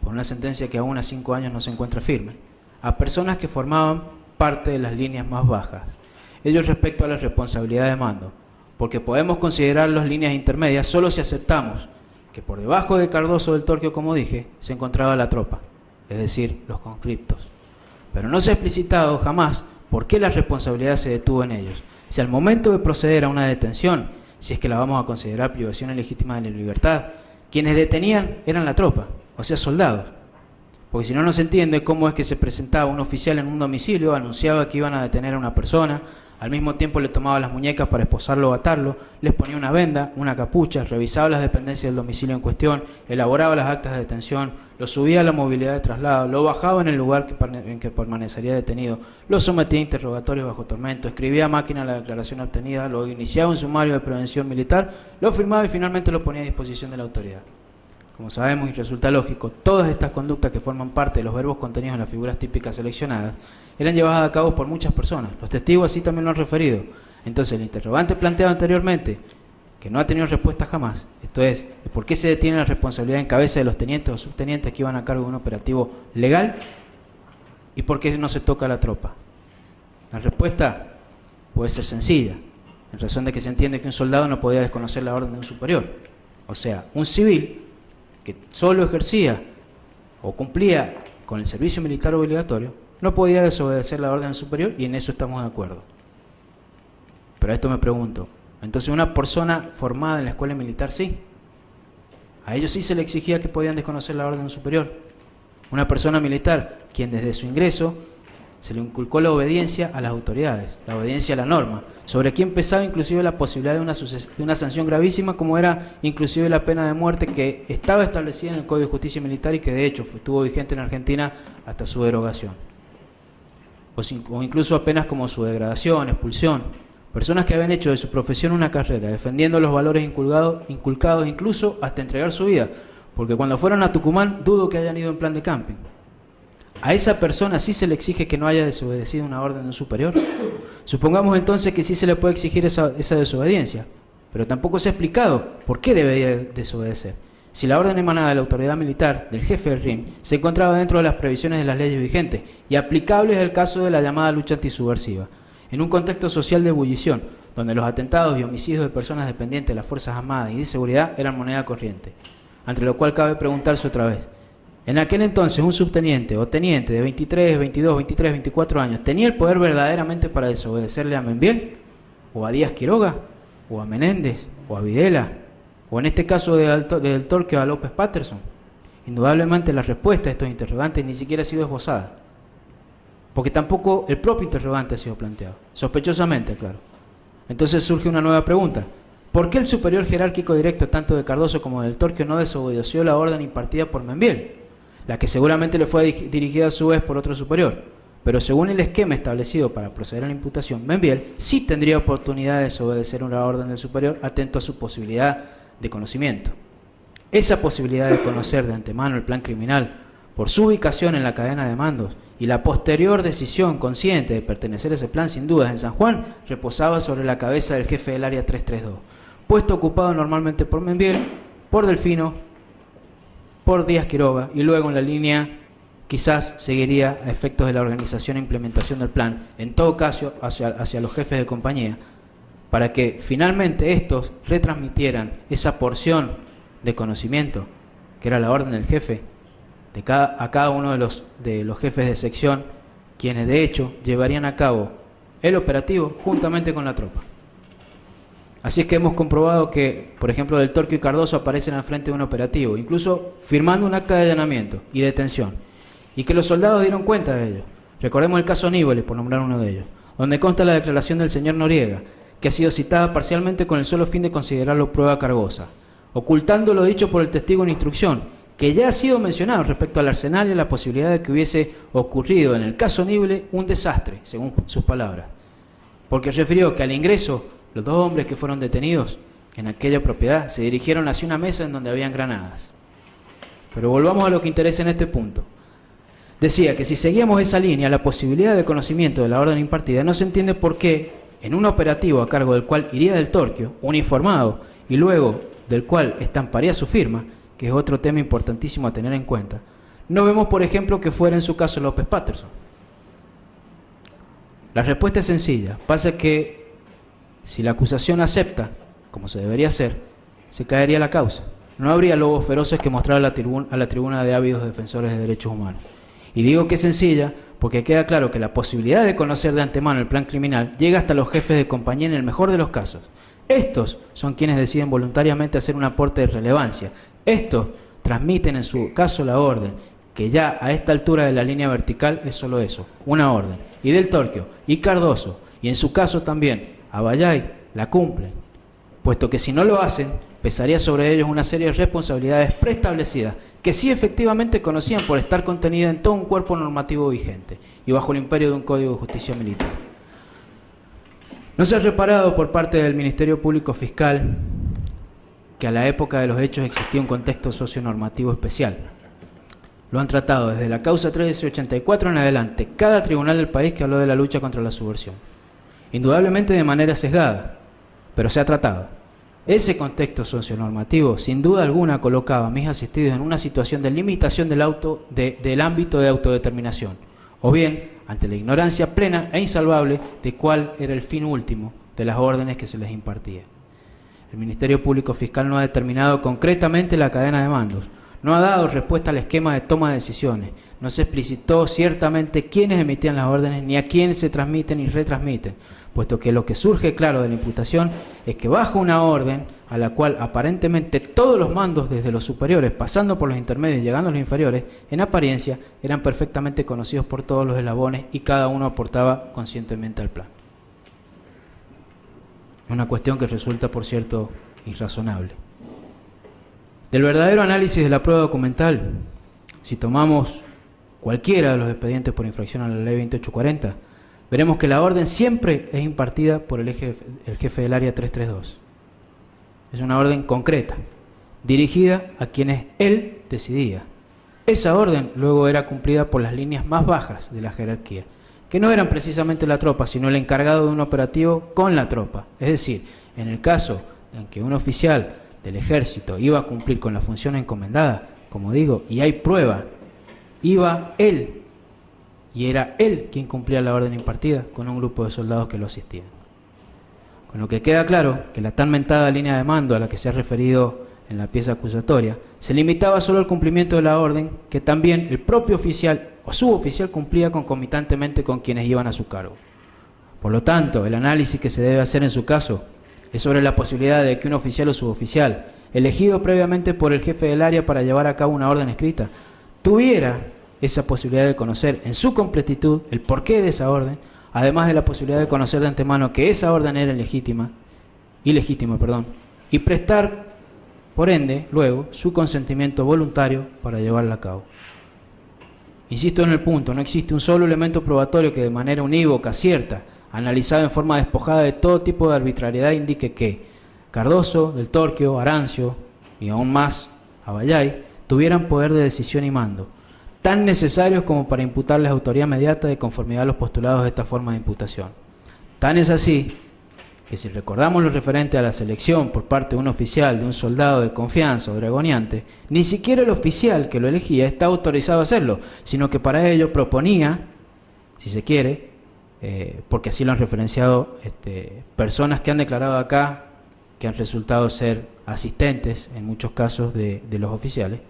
por una sentencia que aún a 5 años no se encuentra firme, a personas que formaban parte de las líneas más bajas. Ello respecto a la responsabilidad de mando, porque podemos considerar las líneas intermedias solo si aceptamos que por debajo de Cardoso, Del Torquio, como dije, se encontraba la tropa, es decir, los conscriptos. Pero no se ha explicitado jamás por qué la responsabilidad se detuvo en ellos. Si al momento de proceder a una detención, si es que la vamos a considerar privación ilegítima de la libertad, quienes detenían eran la tropa, o sea, soldados. Porque si no, no se entiende cómo es que se presentaba un oficial en un domicilio, anunciaba que iban a detener a una persona, al mismo tiempo le tomaba las muñecas para esposarlo o atarlo, les ponía una venda, una capucha, revisaba las dependencias del domicilio en cuestión, elaboraba las actas de detención, lo subía a la movilidad de traslado, lo bajaba en el lugar en que permanecería detenido, lo sometía a interrogatorios bajo tormento, escribía a máquina la declaración obtenida, lo iniciaba un sumario de prevención militar, lo firmaba y finalmente lo ponía a disposición de la autoridad. Como sabemos y resulta lógico, todas estas conductas que forman parte de los verbos contenidos en las figuras típicas seleccionadas eran llevadas a cabo por muchas personas. Los testigos así también lo han referido. Entonces, el interrogante planteado anteriormente, que no ha tenido respuesta jamás, esto es, ¿por qué se detiene la responsabilidad en cabeza de los tenientes o subtenientes que iban a cargo de un operativo legal? ¿Y por qué no se toca a la tropa? La respuesta puede ser sencilla, en razón de que se entiende que un soldado no podía desconocer la orden de un superior. O sea, un civil que solo ejercía o cumplía con el servicio militar obligatorio, no podía desobedecer la orden superior, y en eso estamos de acuerdo. Pero a esto me pregunto, entonces una persona formada en la escuela militar sí, a ellos sí se le exigía que podían desconocer la orden superior. Una persona militar, quien desde su ingreso se le inculcó la obediencia a las autoridades, la obediencia a la norma, sobre quien pesaba inclusive la posibilidad de una sanción gravísima, como era inclusive la pena de muerte, que estaba establecida en el Código de Justicia Militar y que de hecho estuvo vigente en Argentina hasta su derogación. O incluso apenas como su degradación, expulsión. Personas que habían hecho de su profesión una carrera, defendiendo los valores inculcados incluso hasta entregar su vida, porque cuando fueron a Tucumán dudo que hayan ido en plan de camping. ¿A esa persona sí se le exige que no haya desobedecido una orden de un superior? Supongamos entonces que sí se le puede exigir esa desobediencia, pero tampoco se ha explicado por qué debería desobedecer. Si la orden emanada de la autoridad militar, del jefe del RIM, se encontraba dentro de las previsiones de las leyes vigentes y aplicables al caso de la llamada lucha antisubversiva, en un contexto social de ebullición, donde los atentados y homicidios de personas dependientes de las Fuerzas Armadas y de seguridad eran moneda corriente, ante lo cual cabe preguntarse otra vez, en aquel entonces un subteniente o teniente de 23, 22, 23, 24 años, ¿tenía el poder verdaderamente para desobedecerle a Membiel? ¿O a Díaz Quiroga? ¿O a Menéndez? ¿O a Videla? ¿O en este caso del Torquio a López Patterson? Indudablemente la respuesta a estos interrogantes ni siquiera ha sido esbozada, porque tampoco el propio interrogante ha sido planteado, sospechosamente, claro. Entonces surge una nueva pregunta. ¿Por qué el superior jerárquico directo tanto de Cardoso como del Torquio no desobedeció la orden impartida por Membiel, la que seguramente le fue dirigida a su vez por otro superior? Pero según el esquema establecido para proceder a la imputación, Membiel sí tendría oportunidad de desobedecer una orden del superior atento a su posibilidad de conocimiento. Esa posibilidad de conocer de antemano el plan criminal por su ubicación en la cadena de mandos y la posterior decisión consciente de pertenecer a ese plan sin dudas en San Juan reposaba sobre la cabeza del jefe del área 332, puesto ocupado normalmente por Membiel, por Delfino, por Díaz Quiroga, y luego en la línea quizás seguiría a efectos de la organización e implementación del plan, en todo caso hacia los jefes de compañía, para que finalmente estos retransmitieran esa porción de conocimiento, que era la orden del jefe, a cada uno de los jefes de sección, quienes de hecho llevarían a cabo el operativo juntamente con la tropa. Así es que hemos comprobado que, por ejemplo, del Torquio y Cardoso aparecen al frente de un operativo, incluso firmando un acta de allanamiento y detención, y que los soldados dieron cuenta de ello. Recordemos el caso Aníbal, por nombrar uno de ellos, donde consta la declaración del señor Noriega, que ha sido citada parcialmente con el solo fin de considerarlo prueba cargosa, ocultando lo dicho por el testigo en instrucción, que ya ha sido mencionado respecto al arsenal y a la posibilidad de que hubiese ocurrido en el caso Aníbal un desastre, según sus palabras, porque refirió que al ingreso los dos hombres que fueron detenidos en aquella propiedad se dirigieron hacia una mesa en donde habían granadas. Pero volvamos a lo que interesa en este punto. Decía que si seguíamos esa línea, la posibilidad de conocimiento de la orden impartida, no se entiende por qué en un operativo a cargo del cual iría del Torquio, uniformado, y luego del cual estamparía su firma, que es otro tema importantísimo a tener en cuenta, no vemos, por ejemplo, que fuera en su caso López Patterson. La respuesta es sencilla. Pasa que si la acusación acepta, como se debería hacer, se caería la causa. No habría lobos feroces que mostrar a la tribuna de ávidos defensores de derechos humanos. Y digo que es sencilla porque queda claro que la posibilidad de conocer de antemano el plan criminal llega hasta los jefes de compañía en el mejor de los casos. Estos son quienes deciden voluntariamente hacer un aporte de relevancia. Estos transmiten en su caso la orden, que ya a esta altura de la línea vertical es solo eso, una orden. Y del Torquio y Cardoso, y en su caso también Abayay, la cumplen, puesto que si no lo hacen, pesaría sobre ellos una serie de responsabilidades preestablecidas, que sí efectivamente conocían por estar contenida en todo un cuerpo normativo vigente y bajo el imperio de un Código de Justicia Militar. No se ha reparado por parte del Ministerio Público Fiscal que a la época de los hechos existía un contexto socionormativo especial. Lo han tratado desde la causa 1384 en adelante, cada tribunal del país que habló de la lucha contra la subversión. Indudablemente de manera sesgada, pero se ha tratado. Ese contexto socionormativo, sin duda alguna, colocaba a mis asistidos en una situación de limitación del ámbito de autodeterminación, o bien ante la ignorancia plena e insalvable de cuál era el fin último de las órdenes que se les impartía. El Ministerio Público Fiscal no ha determinado concretamente la cadena de mandos, no ha dado respuesta al esquema de toma de decisiones, no se explicitó ciertamente quiénes emitían las órdenes ni a quiénes se transmiten y retransmiten, puesto que lo que surge claro de la imputación es que bajo una orden a la cual aparentemente todos los mandos desde los superiores, pasando por los intermedios y llegando a los inferiores, en apariencia eran perfectamente conocidos por todos los eslabones y cada uno aportaba conscientemente al plan. Una cuestión que resulta, por cierto, irrazonable. Del verdadero análisis de la prueba documental, si tomamos cualquiera de los expedientes por infracción a la ley 2840, veremos que la orden siempre es impartida por el jefe del área 332. Es una orden concreta, dirigida a quienes él decidía. Esa orden luego era cumplida por las líneas más bajas de la jerarquía, que no eran precisamente la tropa, sino el encargado de un operativo con la tropa. Es decir, en el caso en que un oficial del ejército iba a cumplir con la función encomendada, como digo, y hay prueba, iba él, y era él quien cumplía la orden impartida con un grupo de soldados que lo asistían. Con lo que queda claro que la tan mentada línea de mando a la que se ha referido en la pieza acusatoria se limitaba solo al cumplimiento de la orden que también el propio oficial o suboficial cumplía concomitantemente con quienes iban a su cargo. Por lo tanto, el análisis que se debe hacer en su caso es sobre la posibilidad de que un oficial o suboficial, elegido previamente por el jefe del área para llevar a cabo una orden escrita, tuviera esa posibilidad de conocer en su completitud el porqué de esa orden, además de la posibilidad de conocer de antemano que esa orden era ilegítima, y prestar, por ende, luego, su consentimiento voluntario para llevarla a cabo. Insisto en el punto, no existe un solo elemento probatorio que de manera unívoca, cierta, analizado en forma despojada de todo tipo de arbitrariedad, indique que Cardoso, Del Torquio, Arancio y aún más Abayay tuvieran poder de decisión y mando, tan necesarios como para imputarles autoridad inmediata de conformidad a los postulados de esta forma de imputación. Tan es así que si recordamos lo referente a la selección por parte de un oficial, de un soldado de confianza o dragoneante, ni siquiera el oficial que lo elegía está autorizado a hacerlo, sino que para ello proponía, si se quiere, porque así lo han referenciado personas que han declarado acá, que han resultado ser asistentes en muchos casos de los oficiales,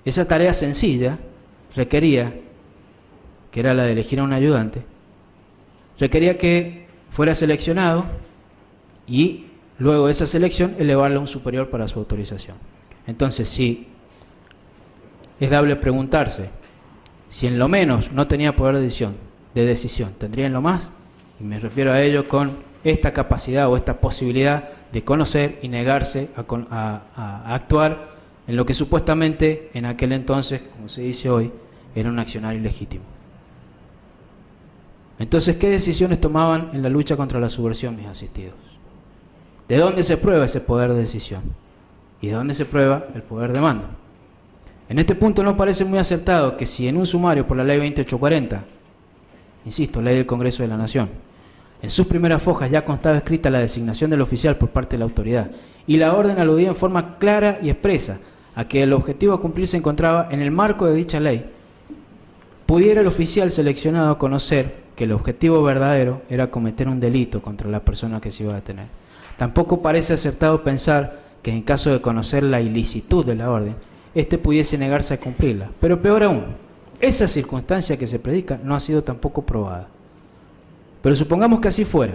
esa tarea sencilla requería, que era la de elegir a un ayudante, requería que fuera seleccionado y luego de esa selección elevarle a un superior para su autorización. Entonces, sí, es dable preguntarse si en lo menos no tenía poder de decisión, ¿tendría en lo más? Y me refiero a ello con esta capacidad o esta posibilidad de conocer y negarse a actuar en lo que supuestamente en aquel entonces, como se dice hoy, era un accionar ilegítimo. Entonces, ¿qué decisiones tomaban en la lucha contra la subversión mis asistidos? ¿De dónde se prueba ese poder de decisión? ¿Y de dónde se prueba el poder de mando? En este punto no parece muy acertado que si en un sumario por la ley 2840, insisto, ley del Congreso de la Nación, en sus primeras fojas ya constaba escrita la designación del oficial por parte de la autoridad y la orden aludía en forma clara y expresa a que el objetivo a cumplir se encontraba en el marco de dicha ley, pudiera el oficial seleccionado conocer que el objetivo verdadero era cometer un delito contra la persona que se iba a detener. Tampoco parece acertado pensar que en caso de conocer la ilicitud de la orden, éste pudiese negarse a cumplirla. Pero peor aún, esa circunstancia que se predica no ha sido tampoco probada. Pero supongamos que así fuera,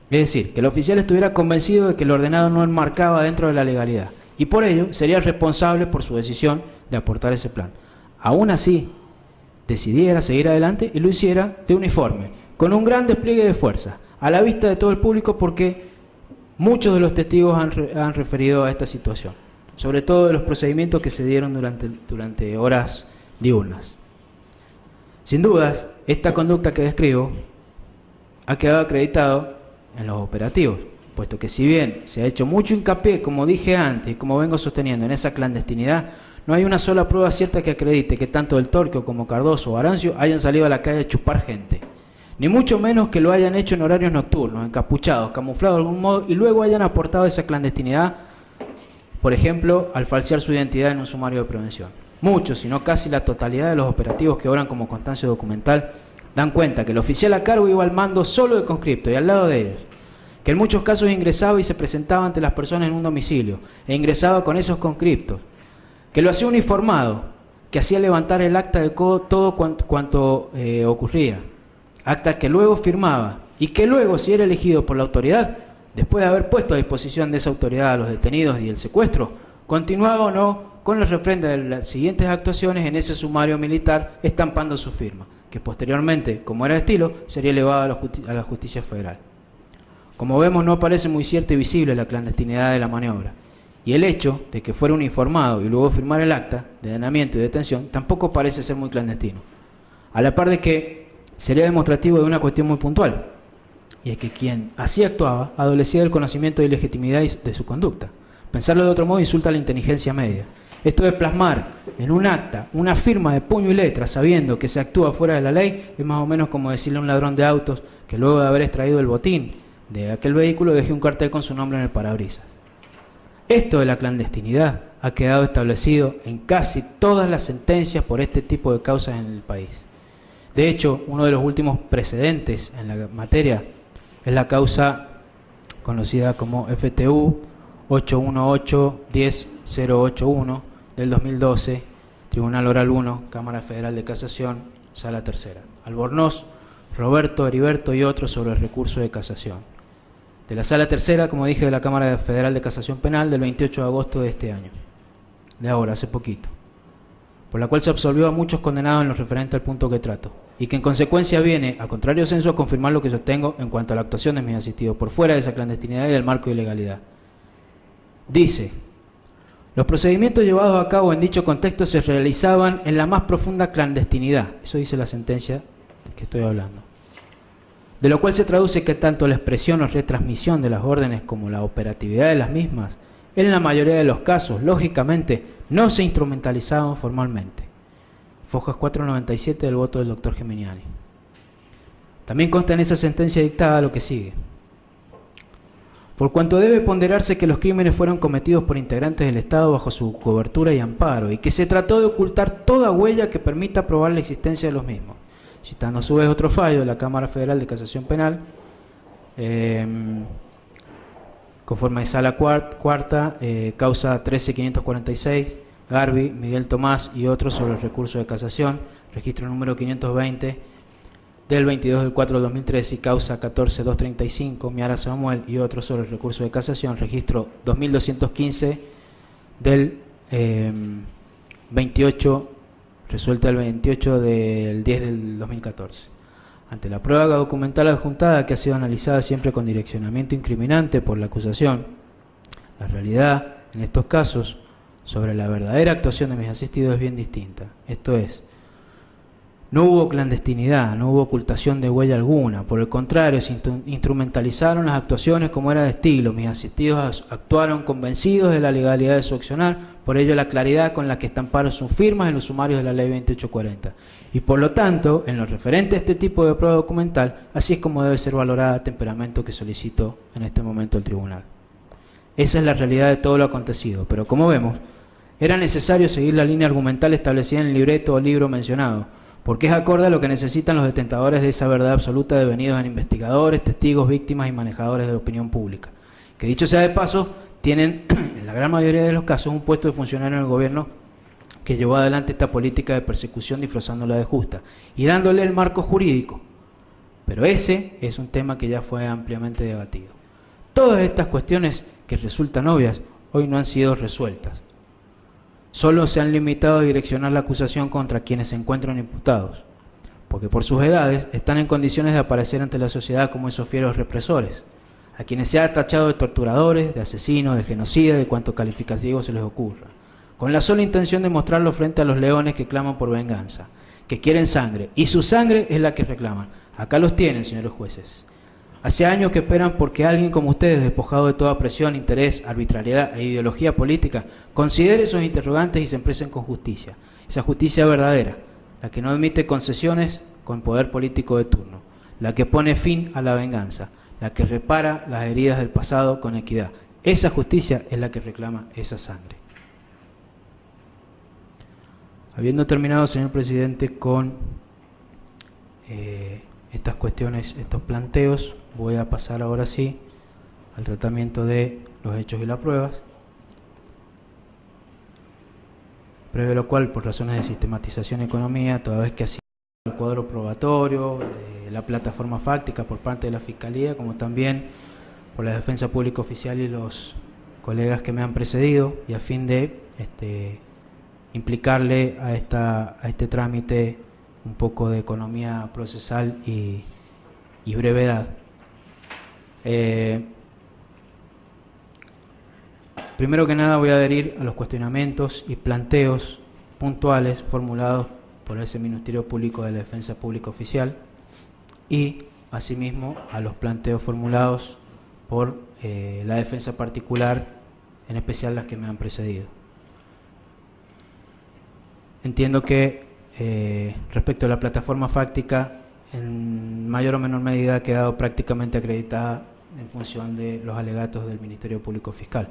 es decir, que el oficial estuviera convencido de que el ordenado no enmarcaba dentro de la legalidad y por ello sería responsable por su decisión de aportar ese plan. Aún así, decidiera seguir adelante y lo hiciera de uniforme, con un gran despliegue de fuerza, a la vista de todo el público, porque muchos de los testigos han referido a esta situación, sobre todo de los procedimientos que se dieron durante horas diurnas. Sin dudas, esta conducta que describo ha quedado acreditado en los operativos, puesto que si bien se ha hecho mucho hincapié, como dije antes y como vengo sosteniendo, en esa clandestinidad, no hay una sola prueba cierta que acredite que tanto Del Torquio como Cardoso o Arancio hayan salido a la calle a chupar gente, ni mucho menos que lo hayan hecho en horarios nocturnos, encapuchados, camuflados de algún modo, y luego hayan aportado esa clandestinidad, por ejemplo, al falsear su identidad en un sumario de prevención. Muchos, si no casi la totalidad de los operativos que obran como constancia documental, dan cuenta que el oficial a cargo iba al mando solo de conscripto y al lado de ellos, que en muchos casos ingresaba y se presentaba ante las personas en un domicilio, e ingresaba con esos conscriptos, que lo hacía uniformado, que hacía levantar el acta de todo cuanto ocurría, acta que luego firmaba y que luego, si era elegido por la autoridad, después de haber puesto a disposición de esa autoridad a los detenidos y el secuestro, continuaba o no con las refrendas de las siguientes actuaciones en ese sumario militar, estampando su firma, que posteriormente, como era de estilo, sería elevado a la justicia federal. Como vemos, no parece muy cierta y visible la clandestinidad de la maniobra, y el hecho de que fuera uniformado y luego firmar el acta de allanamiento y detención tampoco parece ser muy clandestino, a la par de que sería demostrativo de una cuestión muy puntual, y es que quien así actuaba adolecía del conocimiento y legitimidad de su conducta. Pensarlo de otro modo insulta a la inteligencia media. Esto de plasmar en un acta una firma de puño y letra sabiendo que se actúa fuera de la ley es más o menos como decirle a un ladrón de autos que luego de haber extraído el botín de aquel vehículo deje un cartel con su nombre en el parabrisas. Esto de la clandestinidad ha quedado establecido en casi todas las sentencias por este tipo de causas en el país. De hecho, uno de los últimos precedentes en la materia es la causa conocida como FTU 818-10081 del 2012, Tribunal Oral 1, Cámara Federal de Casación, Sala Tercera. Albornoz, Roberto, Heriberto y otros sobre el recurso de casación. De la Sala Tercera, como dije, de la Cámara Federal de Casación Penal del 28 de agosto de este año. De ahora, hace poquito. Por la cual se absolvió a muchos condenados en lo referente al punto que trato. Y que en consecuencia viene, a contrario censo, a confirmar lo que sostengo en cuanto a la actuación de mis asistidos, por fuera de esa clandestinidad y del marco de ilegalidad. Dice: los procedimientos llevados a cabo en dicho contexto se realizaban en la más profunda clandestinidad. Eso dice la sentencia de que estoy hablando. De lo cual se traduce que tanto la expresión o retransmisión de las órdenes como la operatividad de las mismas, en la mayoría de los casos, lógicamente, no se instrumentalizaban formalmente. Fojas 497 del voto del doctor Geminiani. También consta en esa sentencia dictada lo que sigue. Por cuanto debe ponderarse que los crímenes fueron cometidos por integrantes del Estado bajo su cobertura y amparo, y que se trató de ocultar toda huella que permita probar la existencia de los mismos. Citando a su vez otro fallo de la Cámara Federal de Casación Penal, conforme a Sala Cuarta, causa 13546, Garbi, Miguel Tomás y otros sobre el recurso de casación, registro número 520 del 22 del 4 del 2013 y causa 14235, Miara Samuel y otros sobre el recurso de casación, registro 2215 del 28, resuelta el 28 del 10 del 2014. Ante la prueba documental adjuntada, que ha sido analizada siempre con direccionamiento incriminante por la acusación, la realidad en estos casos sobre la verdadera actuación de mis asistidos es bien distinta. Esto es, no hubo clandestinidad, no hubo ocultación de huella alguna. Por el contrario, se instrumentalizaron las actuaciones como era de estilo. Mis asistidos actuaron convencidos de la legalidad de su accionar, por ello la claridad con la que estamparon sus firmas en los sumarios de la Ley 2840. Y por lo tanto, en lo referente a este tipo de prueba documental, así es como debe ser valorada el temperamento que solicito en este momento el tribunal. Esa es la realidad de todo lo acontecido, pero como vemos, era necesario seguir la línea argumental establecida en el libreto o libro mencionado, porque es acorde a lo que necesitan los detentadores de esa verdad absoluta devenidos en investigadores, testigos, víctimas y manejadores de la opinión pública, que dicho sea de paso, tienen en la gran mayoría de los casos un puesto de funcionario en el gobierno que llevó adelante esta política de persecución disfrazándola de justa y dándole el marco jurídico. Pero ese es un tema que ya fue ampliamente debatido. Todas estas cuestiones que resultan obvias hoy no han sido resueltas. Solo se han limitado a direccionar la acusación contra quienes se encuentran imputados, porque por sus edades están en condiciones de aparecer ante la sociedad como esos fieros represores, a quienes se ha tachado de torturadores, de asesinos, de genocidas, de cuanto calificativo se les ocurra, con la sola intención de mostrarlo frente a los leones que claman por venganza, que quieren sangre, y su sangre es la que reclaman. Acá los tienen, señores jueces. Hace años que esperan porque alguien como ustedes, despojado de toda presión, interés, arbitrariedad e ideología política, considere esos interrogantes y se expresen con justicia. Esa justicia verdadera, la que no admite concesiones con poder político de turno, la que pone fin a la venganza, la que repara las heridas del pasado con equidad. Esa justicia es la que reclama esa sangre. Habiendo terminado, señor presidente, con estas cuestiones, estos planteos, voy a pasar ahora sí al tratamiento de los hechos y las pruebas. previo a lo cual, por razones de sistematización y economía, toda vez que ha sido el cuadro probatorio, la plataforma fáctica por parte de la Fiscalía, como también por la Defensa Pública Oficial y los colegas que me han precedido, y a fin de implicarle a este trámite un poco de economía procesal y brevedad. Primero que nada voy a adherir a los cuestionamientos y planteos puntuales formulados por ese Ministerio Público de la Defensa Pública Oficial y asimismo a los planteos formulados por la defensa particular, en especial las que me han precedido. Entiendo que respecto a la plataforma fáctica, en mayor o menor medida ha quedado prácticamente acreditada en función de los alegatos del Ministerio Público Fiscal.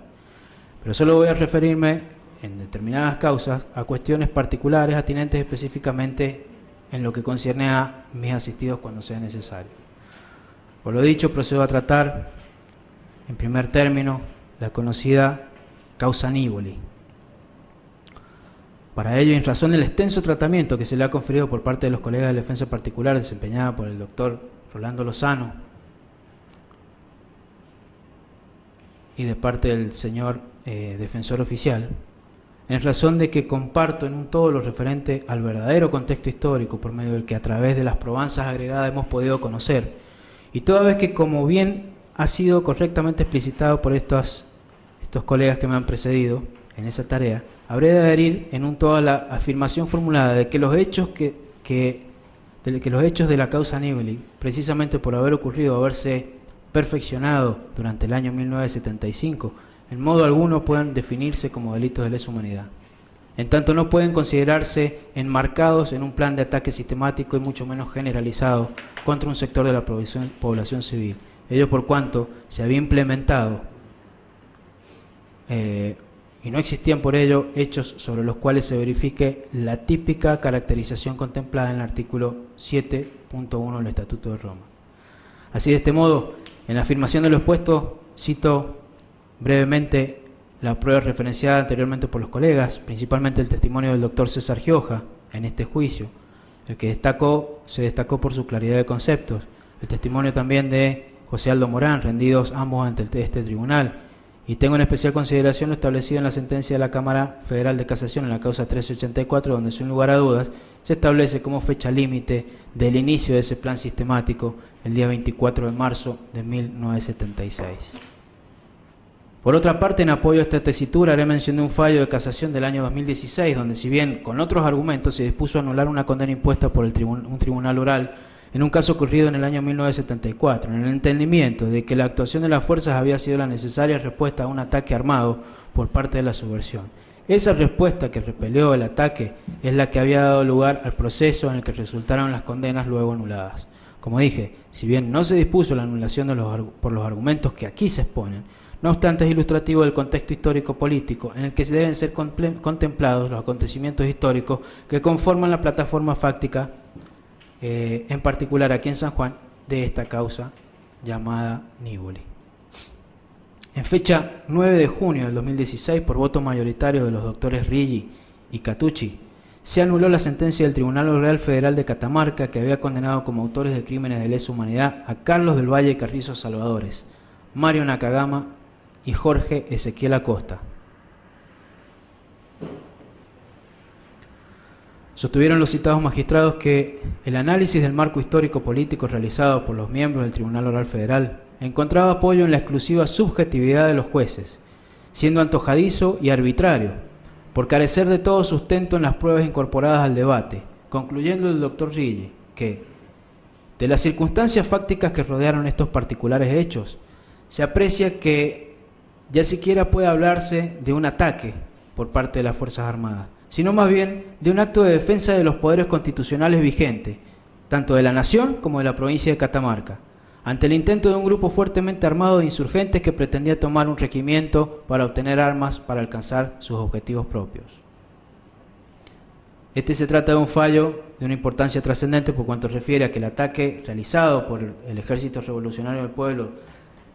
Pero solo voy a referirme en determinadas causas a cuestiones particulares atinentes específicamente en lo que concierne a mis asistidos cuando sea necesario. Por lo dicho, procedo a tratar en primer término la conocida causa Nívoli. Para ello, en razón del extenso tratamiento que se le ha conferido por parte de los colegas de defensa particular desempeñada por el doctor Rolando Lozano y de parte del señor defensor oficial, en razón de que comparto en un todo lo referente al verdadero contexto histórico por medio del que a través de las probanzas agregadas hemos podido conocer, y toda vez que, como bien ha sido correctamente explicitado por estos colegas que me han precedido en esa tarea, habré de adherir en un todo a la afirmación formulada de que los hechos de la causa Nívoli, precisamente por haber ocurrido, haberse perfeccionado durante el año 1975, en modo alguno pueden definirse como delitos de lesa humanidad. En tanto no pueden considerarse enmarcados en un plan de ataque sistemático y mucho menos generalizado contra un sector de la población civil. Ello por cuanto se había implementado y no existían por ello hechos sobre los cuales se verifique la típica caracterización contemplada en el artículo 7.1 del Estatuto de Roma. Así, de este modo, en la afirmación de lo expuesto, cito brevemente la prueba referenciada anteriormente por los colegas, principalmente el testimonio del doctor César Gioja en este juicio, el que se destacó por su claridad de conceptos, el testimonio también de José Aldo Morán, rendidos ambos ante este tribunal, y tengo en especial consideración lo establecido en la sentencia de la Cámara Federal de Casación en la causa 1384, donde sin lugar a dudas se establece como fecha límite del inicio de ese plan sistemático el día 24 de marzo de 1976. Por otra parte, en apoyo a esta tesitura, haré mención de un fallo de casación del año 2016, donde si bien con otros argumentos se dispuso a anular una condena impuesta por un tribunal oral en un caso ocurrido en el año 1974, en el entendimiento de que la actuación de las fuerzas había sido la necesaria respuesta a un ataque armado por parte de la subversión. Esa respuesta que repelió el ataque es la que había dado lugar al proceso en el que resultaron las condenas luego anuladas. Como dije, si bien no se dispuso la anulación por los argumentos que aquí se exponen, no obstante es ilustrativo del contexto histórico-político en el que se deben ser contemplados los acontecimientos históricos que conforman la plataforma fáctica, en particular aquí en San Juan, de esta causa llamada Nívoli. En fecha 9 de junio del 2016, por voto mayoritario de los doctores Riggi y Catucci, se anuló la sentencia del Tribunal Oral Federal de Catamarca que había condenado como autores de crímenes de lesa humanidad a Carlos del Valle Carrizo Salvadores, Mario Nakagama y Jorge Ezequiel Acosta. Sostuvieron los citados magistrados que el análisis del marco histórico-político realizado por los miembros del Tribunal Oral Federal encontraba apoyo en la exclusiva subjetividad de los jueces, siendo antojadizo y arbitrario, por carecer de todo sustento en las pruebas incorporadas al debate, concluyendo el doctor Riggi que, de las circunstancias fácticas que rodearon estos particulares hechos, se aprecia que ya siquiera puede hablarse de un ataque por parte de las Fuerzas Armadas, sino más bien de un acto de defensa de los poderes constitucionales vigentes, tanto de la nación como de la provincia de Catamarca, ante el intento de un grupo fuertemente armado de insurgentes que pretendía tomar un regimiento para obtener armas para alcanzar sus objetivos propios. Se trata de un fallo de una importancia trascendente por cuanto refiere a que el ataque realizado por el Ejército Revolucionario del Pueblo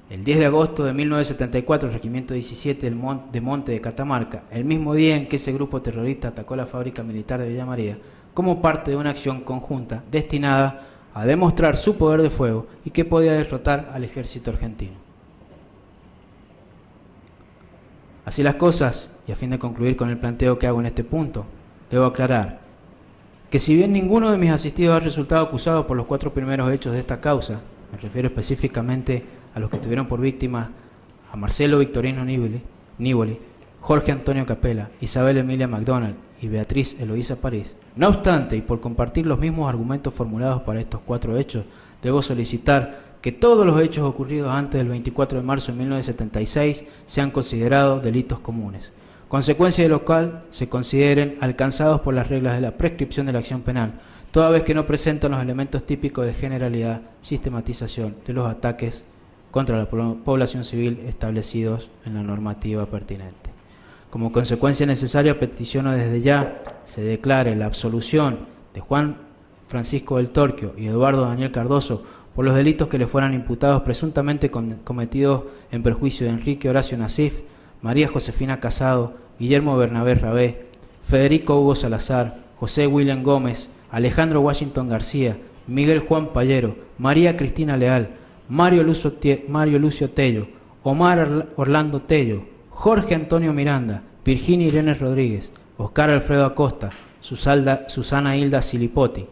El 10 de agosto de 1974, el Regimiento 17 de Monte de Catamarca, el mismo día en que ese grupo terrorista atacó la fábrica militar de Villa María, como parte de una acción conjunta destinada a demostrar su poder de fuego y que podía derrotar al ejército argentino. Así las cosas, y a fin de concluir con el planteo que hago en este punto, debo aclarar que si bien ninguno de mis asistidos ha resultado acusado por los 4 primeros hechos de esta causa, me refiero específicamente a los que tuvieron por víctimas a Marcelo Victorino Nívoli, Jorge Antonio Capella, Isabel Emilia McDonald y Beatriz Eloísa París. No obstante, y por compartir los mismos argumentos formulados para estos 4 hechos, debo solicitar que todos los hechos ocurridos antes del 24 de marzo de 1976 sean considerados delitos comunes, consecuencia de lo cual se consideren alcanzados por las reglas de la prescripción de la acción penal, toda vez que no presentan los elementos típicos de generalidad, sistematización de los ataques contra la población civil establecidos en la normativa pertinente. Como consecuencia necesaria, peticiono desde ya se declare la absolución de Juan Francisco del Torquio y Eduardo Daniel Cardoso por los delitos que le fueran imputados presuntamente cometidos en perjuicio de Enrique Horacio Nasif, María Josefina Casado, Guillermo Bernabé Rabé, Federico Hugo Salazar, José William Gómez, Alejandro Washington García, Miguel Juan Payero, María Cristina Leal, Mario Lucio Tello, Omar Orlando Tello, Jorge Antonio Miranda, Virginia Irene Rodríguez, Oscar Alfredo Acosta, Susana Hilda Silipoti,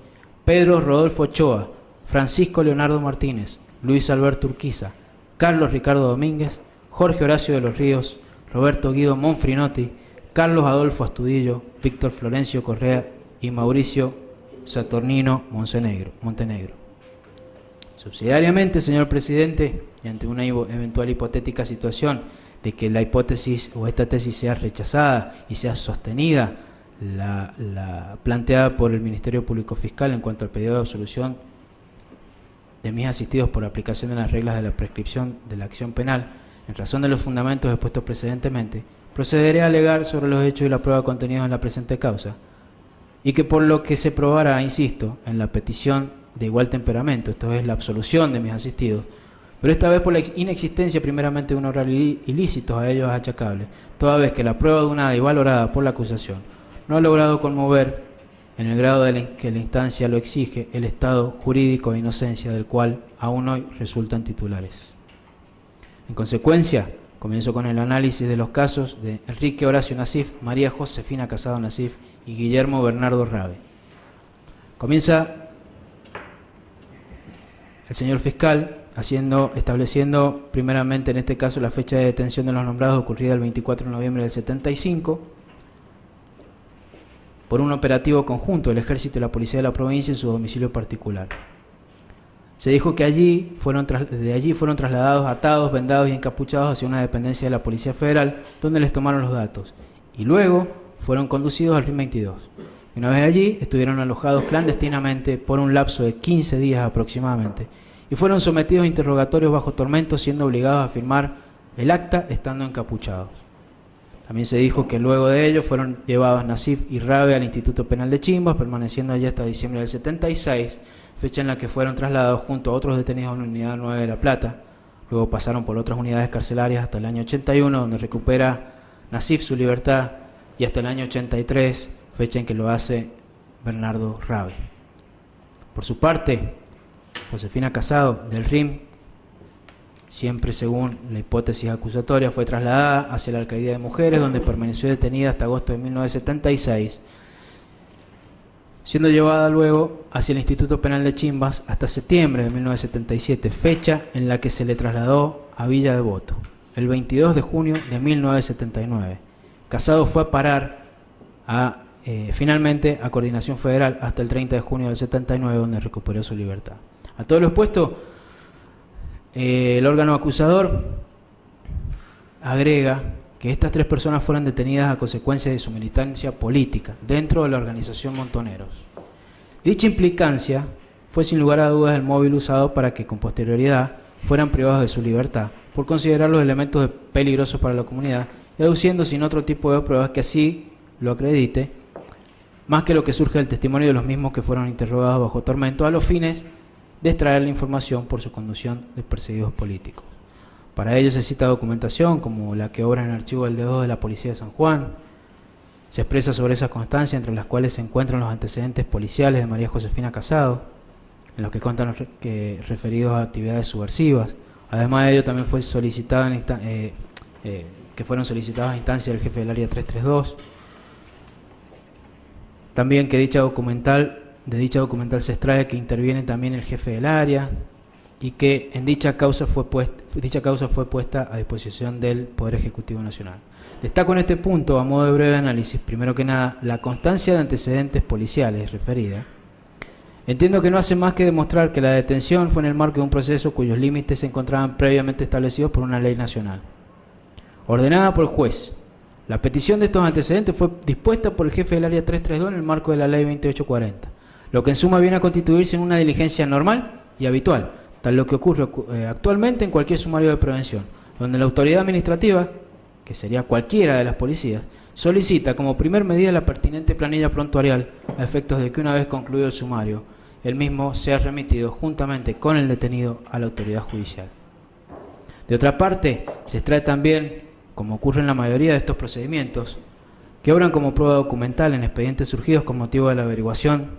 Pedro Rodolfo Ochoa, Francisco Leonardo Martínez, Luis Alberto Urquiza, Carlos Ricardo Domínguez, Jorge Horacio de los Ríos, Roberto Guido Monfrinotti, Carlos Adolfo Astudillo, Víctor Florencio Correa y Mauricio Saturnino Montenegro. Subsidiariamente, señor presidente, y ante una eventual hipotética situación de que la hipótesis o esta tesis sea rechazada y sea sostenida, la planteada por el Ministerio Público Fiscal en cuanto al pedido de absolución de mis asistidos por aplicación de las reglas de la prescripción de la acción penal, en razón de los fundamentos expuestos precedentemente, procederé a alegar sobre los hechos y la prueba contenidos en la presente causa, y que por lo que se probara, insisto, en la petición de igual temperamento, esto es la absolución de mis asistidos, pero esta vez por la inexistencia primeramente de un oral ilícitos a ellos achacables, toda vez que la prueba dunada y valorada por la acusación no ha logrado conmover, en el grado que la instancia lo exige, el estado jurídico de inocencia del cual aún hoy resultan titulares. En consecuencia, comienzo con el análisis de los casos de Enrique Horacio Nasif, María Josefina Casado Nasif y Guillermo Bernardo Rabe. Comienza el señor fiscal estableciendo primeramente en este caso la fecha de detención de los nombrados ocurrida el 24 de noviembre del 75 por un operativo conjunto del Ejército y la Policía de la provincia en su domicilio particular. Se dijo que de allí fueron trasladados atados, vendados y encapuchados hacia una dependencia de la Policía Federal, donde les tomaron los datos, y luego fueron conducidos al RIM 22. Y una vez allí, estuvieron alojados clandestinamente por un lapso de 15 días aproximadamente, y fueron sometidos a interrogatorios bajo tormento, siendo obligados a firmar el acta estando encapuchados. También se dijo que luego de ello fueron llevados Nasif y Rabe al Instituto Penal de Chimbas, permaneciendo allí hasta diciembre del 76, fecha en la que fueron trasladados junto a otros detenidos a la Unidad 9 de La Plata. Luego pasaron por otras unidades carcelarias hasta el año 81, donde recupera Nasif su libertad, y hasta el año 83, fecha en que lo hace Bernardo Rabe. Por su parte, Josefina Casado, del RIM, siempre según la hipótesis acusatoria, fue trasladada hacia la Alcaldía de Mujeres, donde permaneció detenida hasta agosto de 1976, siendo llevada luego hacia el Instituto Penal de Chimbas hasta septiembre de 1977, fecha en la que se le trasladó a Villa Devoto, el 22 de junio de 1979. Casado fue a parar finalmente a Coordinación Federal hasta el 30 de junio del 79, donde recuperó su libertad. A todo lo expuesto, el órgano acusador agrega que estas 3 personas fueron detenidas a consecuencia de su militancia política dentro de la organización Montoneros. Dicha implicancia fue sin lugar a dudas el móvil usado para que con posterioridad fueran privados de su libertad por considerar los elementos peligrosos para la comunidad, deduciendo sin otro tipo de pruebas que así lo acredite, más que lo que surge del testimonio de los mismos que fueron interrogados bajo tormento a los fines de extraer la información por su conducción de perseguidos políticos. Para ello se cita documentación como la que obra en el archivo del D2 de la Policía de San Juan. Se expresa sobre esas constancias, entre las cuales se encuentran los antecedentes policiales de María Josefina Casado, en los que constan referidos a actividades subversivas. Además de ello, también fue solicitado que fueron solicitadas a instancia del jefe del área 332. También que de dicha documental se extrae que interviene también el jefe del área y que en dicha causa fue puesta a disposición del Poder Ejecutivo Nacional. Destaco en este punto, a modo de breve análisis, primero que nada, la constancia de antecedentes policiales referida. Entiendo que no hace más que demostrar que la detención fue en el marco de un proceso cuyos límites se encontraban previamente establecidos por una ley nacional, ordenada por el juez. La petición de estos antecedentes fue dispuesta por el jefe del área 332 en el marco de la ley 2840, lo que en suma viene a constituirse en una diligencia normal y habitual, tal lo que ocurre actualmente en cualquier sumario de prevención, donde la autoridad administrativa, que sería cualquiera de las policías, solicita como primer medida la pertinente planilla prontuarial a efectos de que una vez concluido el sumario, el mismo sea remitido juntamente con el detenido a la autoridad judicial. De otra parte, se extrae también, como ocurre en la mayoría de estos procedimientos, que obran como prueba documental en expedientes surgidos con motivo de la averiguación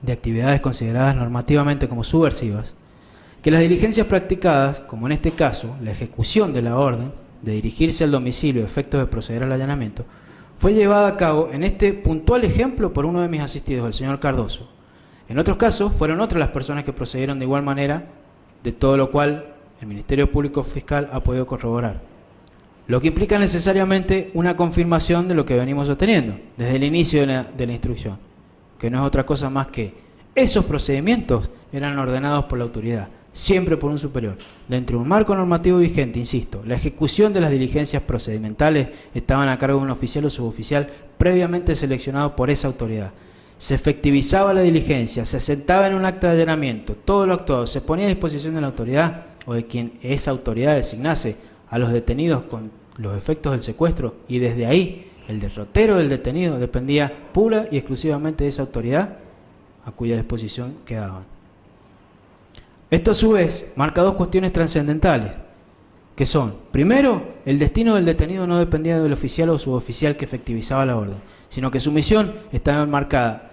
de actividades consideradas normativamente como subversivas, que las diligencias practicadas, como en este caso, la ejecución de la orden de dirigirse al domicilio a efectos de proceder al allanamiento, fue llevada a cabo en este puntual ejemplo por uno de mis asistidos, el señor Cardoso. En otros casos, fueron otras las personas que procedieron de igual manera, de todo lo cual el Ministerio Público Fiscal ha podido corroborar. Lo que implica necesariamente una confirmación de lo que venimos obteniendo desde el inicio de la instrucción, que no es otra cosa más que esos procedimientos eran ordenados por la autoridad, siempre por un superior. Dentro de un marco normativo vigente, insisto, la ejecución de las diligencias procedimentales estaban a cargo de un oficial o suboficial previamente seleccionado por esa autoridad. Se efectivizaba la diligencia, se asentaba en un acta de allanamiento, todo lo actuado se ponía a disposición de la autoridad o de quien esa autoridad designase a los detenidos con los efectos del secuestro, y desde ahí el derrotero del detenido dependía pura y exclusivamente de esa autoridad a cuya disposición quedaban. Esto a su vez marca dos cuestiones trascendentales, que son, primero, el destino del detenido no dependía del oficial o suboficial que efectivizaba la orden, sino que su misión estaba enmarcada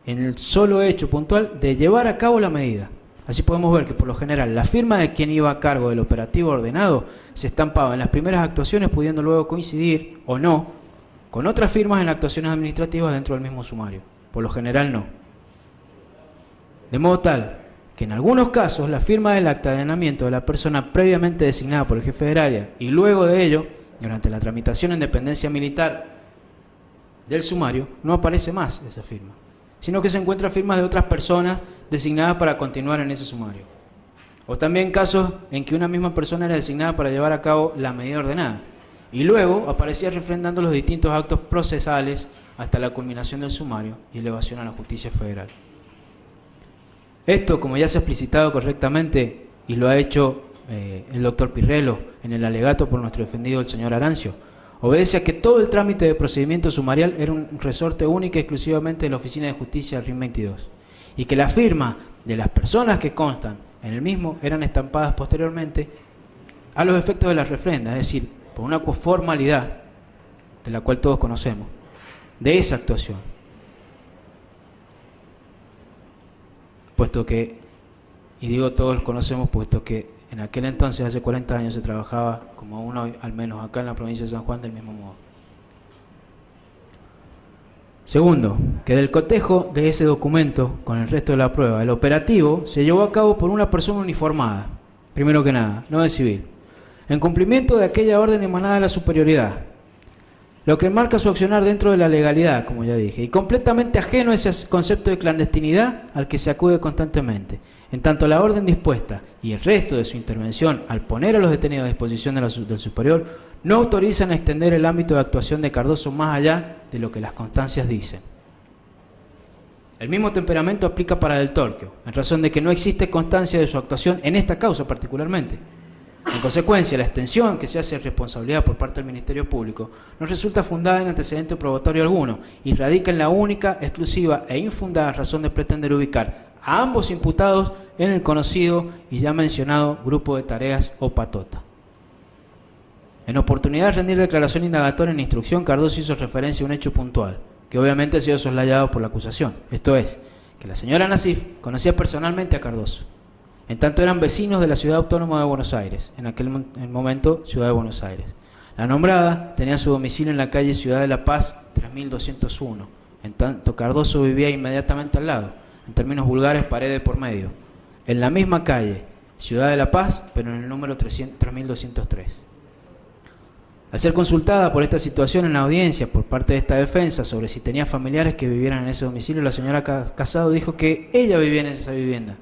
en el solo hecho puntual de llevar a cabo la medida. Así podemos ver que por lo general la firma de quien iba a cargo del operativo ordenado se estampaba en las primeras actuaciones, pudiendo luego coincidir o no con otras firmas en actuaciones administrativas dentro del mismo sumario. Por lo general no. De modo tal que en algunos casos la firma del acta de allanamiento de la persona previamente designada por el jefe del área y luego de ello, durante la tramitación en dependencia militar del sumario, no aparece más esa firma, sino que se encuentran firmas de otras personas designadas para continuar en ese sumario. O también casos en que una misma persona era designada para llevar a cabo la medida ordenada y luego aparecía refrendando los distintos actos procesales hasta la culminación del sumario y elevación a la justicia federal. Esto, como ya se ha explicitado correctamente y lo ha hecho el doctor Pirrelo en el alegato por nuestro defendido el señor Arancio, obedece a que todo el trámite de procedimiento sumarial era un resorte único y exclusivamente de la Oficina de Justicia del RIM 22, y que la firma de las personas que constan en el mismo eran estampadas posteriormente a los efectos de la refrenda, es decir, por una formalidad de la cual todos conocemos, de esa actuación. Puesto que, y digo todos conocemos, puesto que en aquel entonces, hace 40 años, se trabajaba como aún hoy, al menos acá en la provincia de San Juan, del mismo modo. Segundo, que del cotejo de ese documento con el resto de la prueba, el operativo se llevó a cabo por una persona uniformada, primero que nada, no de civil, en cumplimiento de aquella orden emanada de la superioridad, lo que marca su accionar dentro de la legalidad, como ya dije, y completamente ajeno a ese concepto de clandestinidad al que se acude constantemente. En tanto, la orden dispuesta y el resto de su intervención al poner a los detenidos a disposición del superior no autorizan a extender el ámbito de actuación de Cardoso más allá de lo que las constancias dicen. El mismo temperamento aplica para Del Torquio, en razón de que no existe constancia de su actuación en esta causa particularmente. En consecuencia, la extensión que se hace de responsabilidad por parte del Ministerio Público no resulta fundada en antecedente probatorio alguno y radica en la única, exclusiva e infundada razón de pretender ubicar a ambos imputados en el conocido y ya mencionado grupo de tareas o patota. En oportunidad de rendir declaración indagatoria en instrucción, Cardoso hizo referencia a un hecho puntual, que obviamente ha sido soslayado por la acusación. Esto es, que la señora Nasif conocía personalmente a Cardoso, en tanto eran vecinos de la Ciudad Autónoma de Buenos Aires, en aquel momento Ciudad de Buenos Aires. La nombrada tenía su domicilio en la calle Ciudad de la Paz 3201, en tanto Cardoso vivía inmediatamente al lado, en términos vulgares pared por medio, en la misma calle, Ciudad de la Paz, pero en el número 3203. Al ser consultada por esta situación en la audiencia por parte de esta defensa sobre si tenía familiares que vivieran en ese domicilio, la señora Casado dijo que ella vivía en esa vivienda,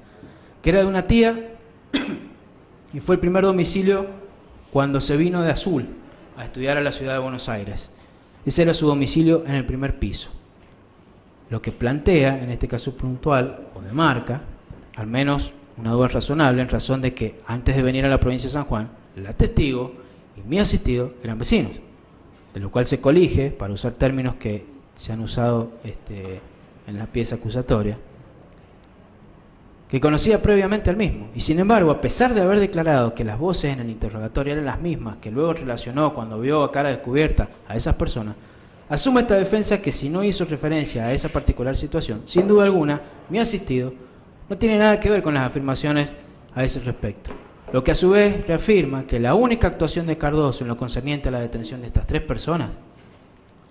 que era de una tía y fue el primer domicilio cuando se vino de Azul a estudiar a la ciudad de Buenos Aires. Ese era su domicilio en el primer piso. Lo que plantea, en este caso puntual o de marca, al menos una duda razonable en razón de que antes de venir a la provincia de San Juan, la testigo y mi asistido eran vecinos, de lo cual se colige, para usar términos que se han usado en la pieza acusatoria, que conocía previamente al mismo, y sin embargo, a pesar de haber declarado que las voces en el interrogatorio eran las mismas que luego relacionó cuando vio a cara descubierta a esas personas, asume esta defensa que si no hizo referencia a esa particular situación, sin duda alguna, mi asistido no tiene nada que ver con las afirmaciones a ese respecto. Lo que a su vez reafirma que la única actuación de Cardoso en lo concerniente a la detención de estas tres personas,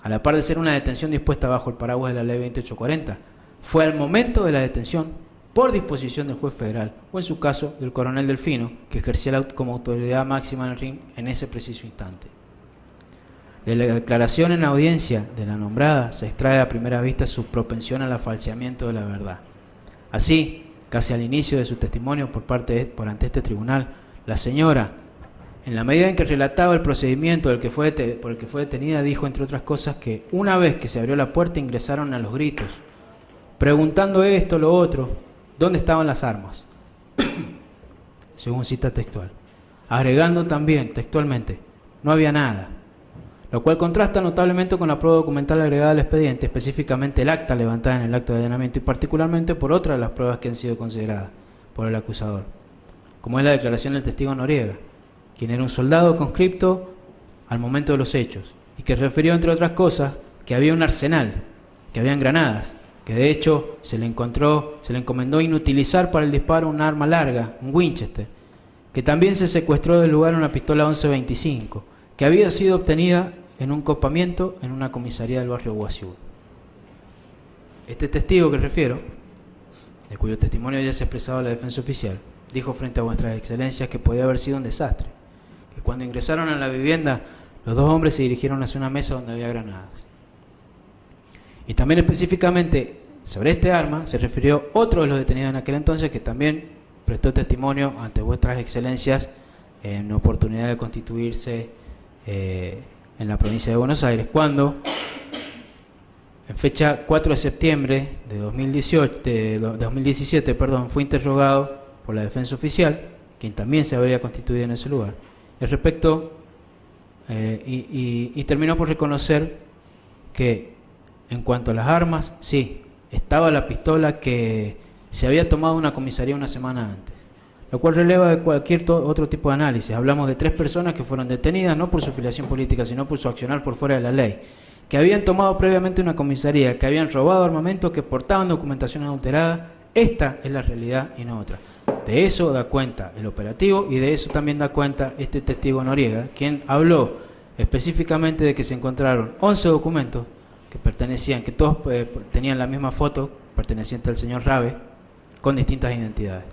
a la par de ser una detención dispuesta bajo el paraguas de la ley 2840, fue al momento de la detención por disposición del juez federal, o en su caso del coronel Delfino, que ejercía como autoridad máxima en el RIM en ese preciso instante. De la declaración en la audiencia de la nombrada se extrae a primera vista su propensión al falseamiento de la verdad. Así, casi al inicio de su testimonio por ante este tribunal, la señora, en la medida en que relataba el procedimiento por el que fue detenida, dijo, entre otras cosas, que una vez que se abrió la puerta ingresaron a los gritos, preguntando esto, lo otro, ¿dónde estaban las armas? Según cita textual. Agregando también, textualmente, no había nada, lo cual contrasta notablemente con la prueba documental agregada al expediente, específicamente el acta levantada en el acto de allanamiento y particularmente por otra de las pruebas que han sido consideradas por el acusador, como es la declaración del testigo Noriega, quien era un soldado conscripto al momento de los hechos y que refirió, entre otras cosas, que había un arsenal, que habían granadas, que de hecho se le encomendó inutilizar para el disparo un arma larga, un Winchester, que también se secuestró del lugar una pistola 1125, que había sido obtenida en un copamiento en una comisaría del barrio Guasiú. Este testigo que refiero, de cuyo testimonio ya se ha expresado la defensa oficial, dijo frente a vuestras excelencias que podía haber sido un desastre, que cuando ingresaron a la vivienda los dos hombres se dirigieron hacia una mesa donde había granadas. Y también específicamente sobre este arma se refirió otro de los detenidos en aquel entonces que también prestó testimonio ante vuestras excelencias en oportunidad de constituirse en la provincia de Buenos Aires, cuando en fecha 4 de septiembre de 2017 fue interrogado por la defensa oficial, quien también se había constituido en ese lugar, al respecto, y terminó por reconocer que en cuanto a las armas, sí, estaba la pistola que se había tomado una comisaría una semana antes, lo cual releva de cualquier otro tipo de análisis. Hablamos de 3 personas que fueron detenidas no por su filiación política, sino por su accionar por fuera de la ley, que habían tomado previamente una comisaría, que habían robado armamento, que portaban documentación adulterada. Esta es la realidad y no otra. De eso da cuenta el operativo y de eso también da cuenta este testigo Noriega, quien habló específicamente de que se encontraron 11 documentos que pertenecían, que todos tenían la misma foto perteneciente al señor Rabe, con distintas identidades.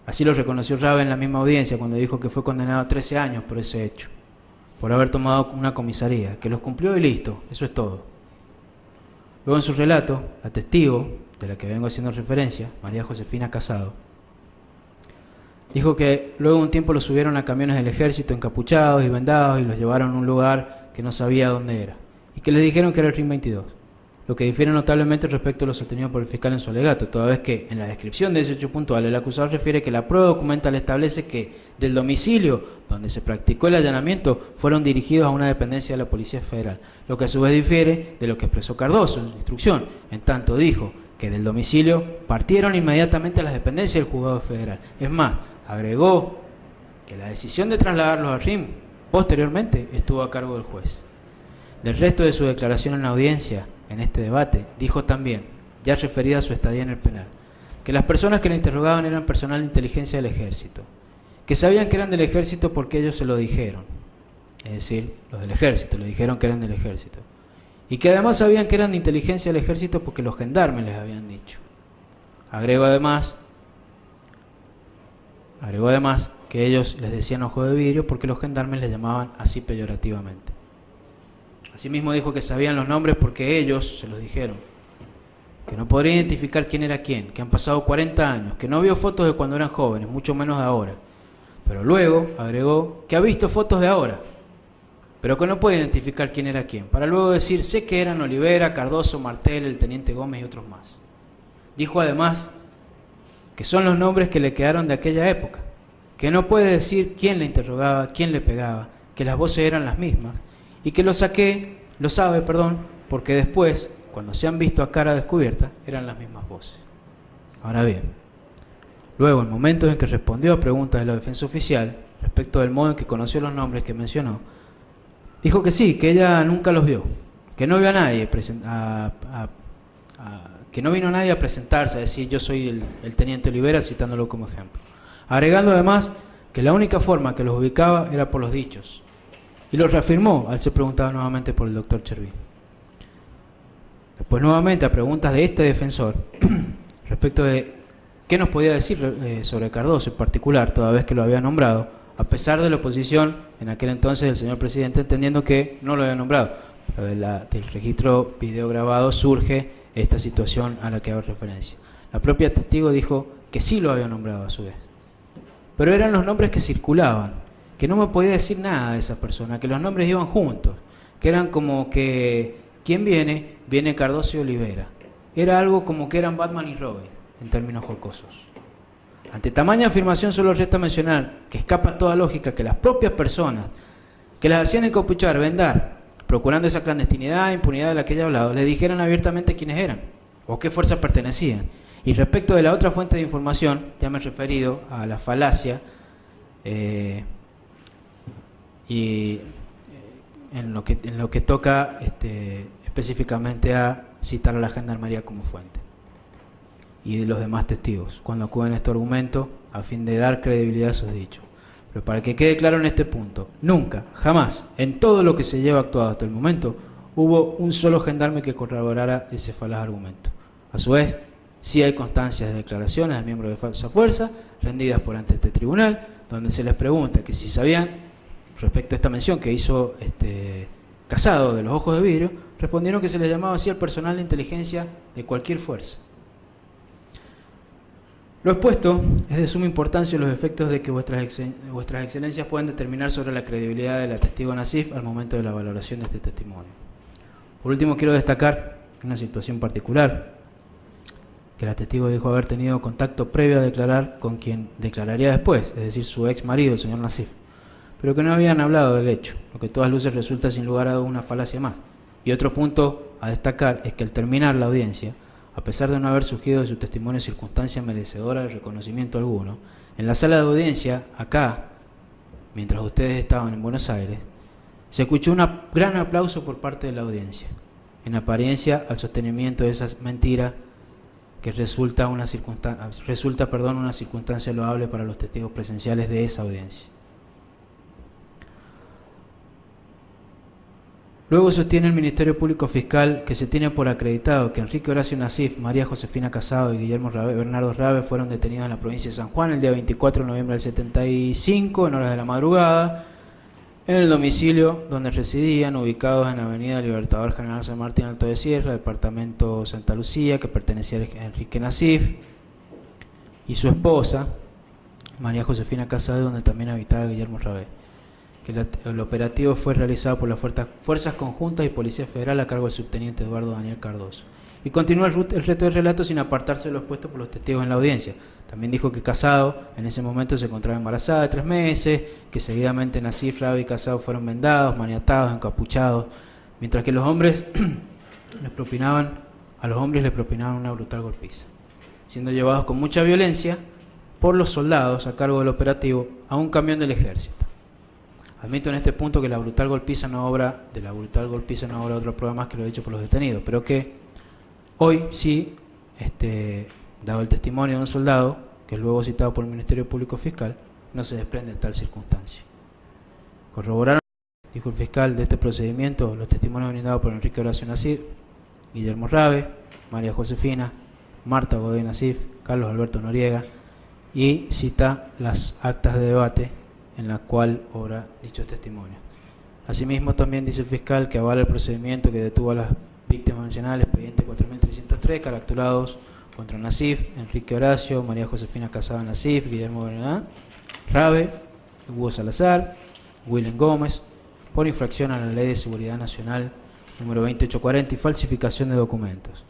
Así lo reconoció Rabe en la misma audiencia cuando dijo que fue condenado a 13 años por ese hecho, por haber tomado una comisaría, que los cumplió y listo, eso es todo. Luego en su relato, la testigo, de la que vengo haciendo referencia, María Josefina Casado, dijo que luego de un tiempo los subieron a camiones del ejército encapuchados y vendados y los llevaron a un lugar que no sabía dónde era, y que les dijeron que era el RIM 22. Lo que difiere notablemente respecto a lo sostenido por el fiscal en su alegato, toda vez que en la descripción de ese hecho puntual el acusador refiere que la prueba documental establece que del domicilio donde se practicó el allanamiento fueron dirigidos a una dependencia de la Policía Federal, lo que a su vez difiere de lo que expresó Cardoso en su instrucción, en tanto dijo que del domicilio partieron inmediatamente a las dependencias del juzgado federal. Es más, agregó que la decisión de trasladarlos al RIM posteriormente estuvo a cargo del juez. Del resto de su declaración en la audiencia, en este debate, dijo también, ya referida a su estadía en el penal, que las personas que le interrogaban eran personal de inteligencia del ejército, que sabían que eran del ejército porque ellos se lo dijeron, es decir, los del ejército, le dijeron que eran del ejército, y que además sabían que eran de inteligencia del ejército porque los gendarmes les habían dicho. Agregó además que ellos les decían ojo de vidrio porque los gendarmes les llamaban así peyorativamente. Asimismo dijo que sabían los nombres porque ellos se los dijeron, que no podría identificar quién era quién, que han pasado 40 años, que no vio fotos de cuando eran jóvenes, mucho menos de ahora. Pero luego agregó que ha visto fotos de ahora, pero que no puede identificar quién era quién, para luego decir, sé que eran Olivera, Cardoso, Martel, el teniente Gómez y otros más. Dijo además que son los nombres que le quedaron de aquella época, que no puede decir quién le interrogaba, quién le pegaba, que las voces eran las mismas, y que lo sabe, porque después, cuando se han visto a cara descubierta, eran las mismas voces. Ahora bien, luego, en momentos en que respondió a preguntas de la defensa oficial, respecto del modo en que conoció los nombres que mencionó, dijo que sí, que ella nunca los vio, que no vio a nadie, que no vino nadie a presentarse, a decir yo soy el teniente Olivera, citándolo como ejemplo. Agregando además que la única forma que los ubicaba era por los dichos. Y lo reafirmó al ser preguntado nuevamente por el doctor Cherví. Después nuevamente a preguntas de este defensor respecto de qué nos podía decir sobre Cardoso en particular, toda vez que lo había nombrado, a pesar de la oposición en aquel entonces del señor presidente, entendiendo que no lo había nombrado. Pero del registro videograbado surge esta situación a la que hago referencia. La propia testigo dijo que sí lo había nombrado a su vez. Pero eran los nombres que circulaban, que no me podía decir nada de esa persona, que los nombres iban juntos, que eran como que, ¿quién viene? Viene Cardoso y Olivera. Era algo como que eran Batman y Robin, en términos jocosos. Ante tamaña afirmación solo resta mencionar que escapa toda lógica que las propias personas que las hacían encapuchar, vendar, procurando esa clandestinidad e impunidad de la que ella ha hablado, le dijeran abiertamente quiénes eran o qué fuerzas pertenecían. Y respecto de la otra fuente de información, ya me he referido a la falacia y en lo que toca específicamente a citar a la Gendarmería como fuente y de los demás testigos cuando acuden a este argumento a fin de dar credibilidad a sus dichos. Pero para que quede claro en este punto, nunca, jamás, en todo lo que se lleva actuado hasta el momento, hubo un solo gendarme que corroborara ese falaz argumento. A su vez, sí hay constancias de declaraciones de miembros de falsa fuerza rendidas por ante este tribunal, donde se les pregunta que si sabían, respecto a esta mención que hizo Casado de los ojos de vidrio, respondieron que se les llamaba así al personal de inteligencia de cualquier fuerza. Lo expuesto es de suma importancia los efectos de que vuestras excelencias pueden determinar sobre la credibilidad de la testigo Nasif al momento de la valoración de este testimonio. Por último, quiero destacar una situación particular, que la testigo dijo haber tenido contacto previo a declarar con quien declararía después, es decir, su ex marido, el señor Nasif, pero que no habían hablado del hecho, lo que a todas luces resulta sin lugar a una falacia más. Y otro punto a destacar es que al terminar la audiencia, a pesar de no haber surgido de su testimonio circunstancia merecedora de reconocimiento alguno, en la sala de audiencia, acá, mientras ustedes estaban en Buenos Aires, se escuchó un gran aplauso por parte de la audiencia, en apariencia al sostenimiento de esa mentira que resulta una circunstancia loable para los testigos presenciales de esa audiencia. Luego sostiene el Ministerio Público Fiscal que se tiene por acreditado que Enrique Horacio Nasif, María Josefina Casado y Guillermo Bernardo Rabe fueron detenidos en la provincia de San Juan el día 24 de noviembre del 75, en horas de la madrugada, en el domicilio donde residían, ubicados en Avenida Libertador General San Martín, Alto de Sierra, departamento Santa Lucía, que pertenecía a Enrique Nasif, y su esposa, María Josefina Casado, donde también habitaba Guillermo Rabe. Que el operativo fue realizado por las Fuerzas Conjuntas y Policía Federal a cargo del subteniente Eduardo Daniel Cardoso. Y continúa el resto del relato sin apartarse de lo expuesto por los testigos en la audiencia. También dijo que Casado en ese momento se encontraba embarazada de 3 meses, que seguidamente Nasif, Rabe y Casado fueron vendados, maniatados, encapuchados, mientras que los hombres les propinaban a los hombres les propinaban una brutal golpiza, siendo llevados con mucha violencia por los soldados a cargo del operativo a un camión del ejército. Admito en este punto que la brutal golpiza no obra otra prueba más que lo dicho por los detenidos, pero que hoy sí, dado el testimonio de un soldado, que es luego citado por el Ministerio Público Fiscal, no se desprende de tal circunstancia. Corroboraron, dijo el fiscal, de este procedimiento los testimonios brindados por Enrique Horacio Nasif, Guillermo Rabe, María Josefina, Marta Godoy Nasif, Carlos Alberto Noriega, y cita las actas de debate en la cual obra dichos testimonios. Asimismo, también dice el fiscal que avala el procedimiento que detuvo a las víctimas mencionadas, el expediente 4303, caracterados contra Nasif, Enrique Horacio, María Josefina Casada Nasif, Guillermo Rabe, Hugo Salazar, William Gómez, por infracción a la Ley de Seguridad Nacional número 2840 y falsificación de documentos,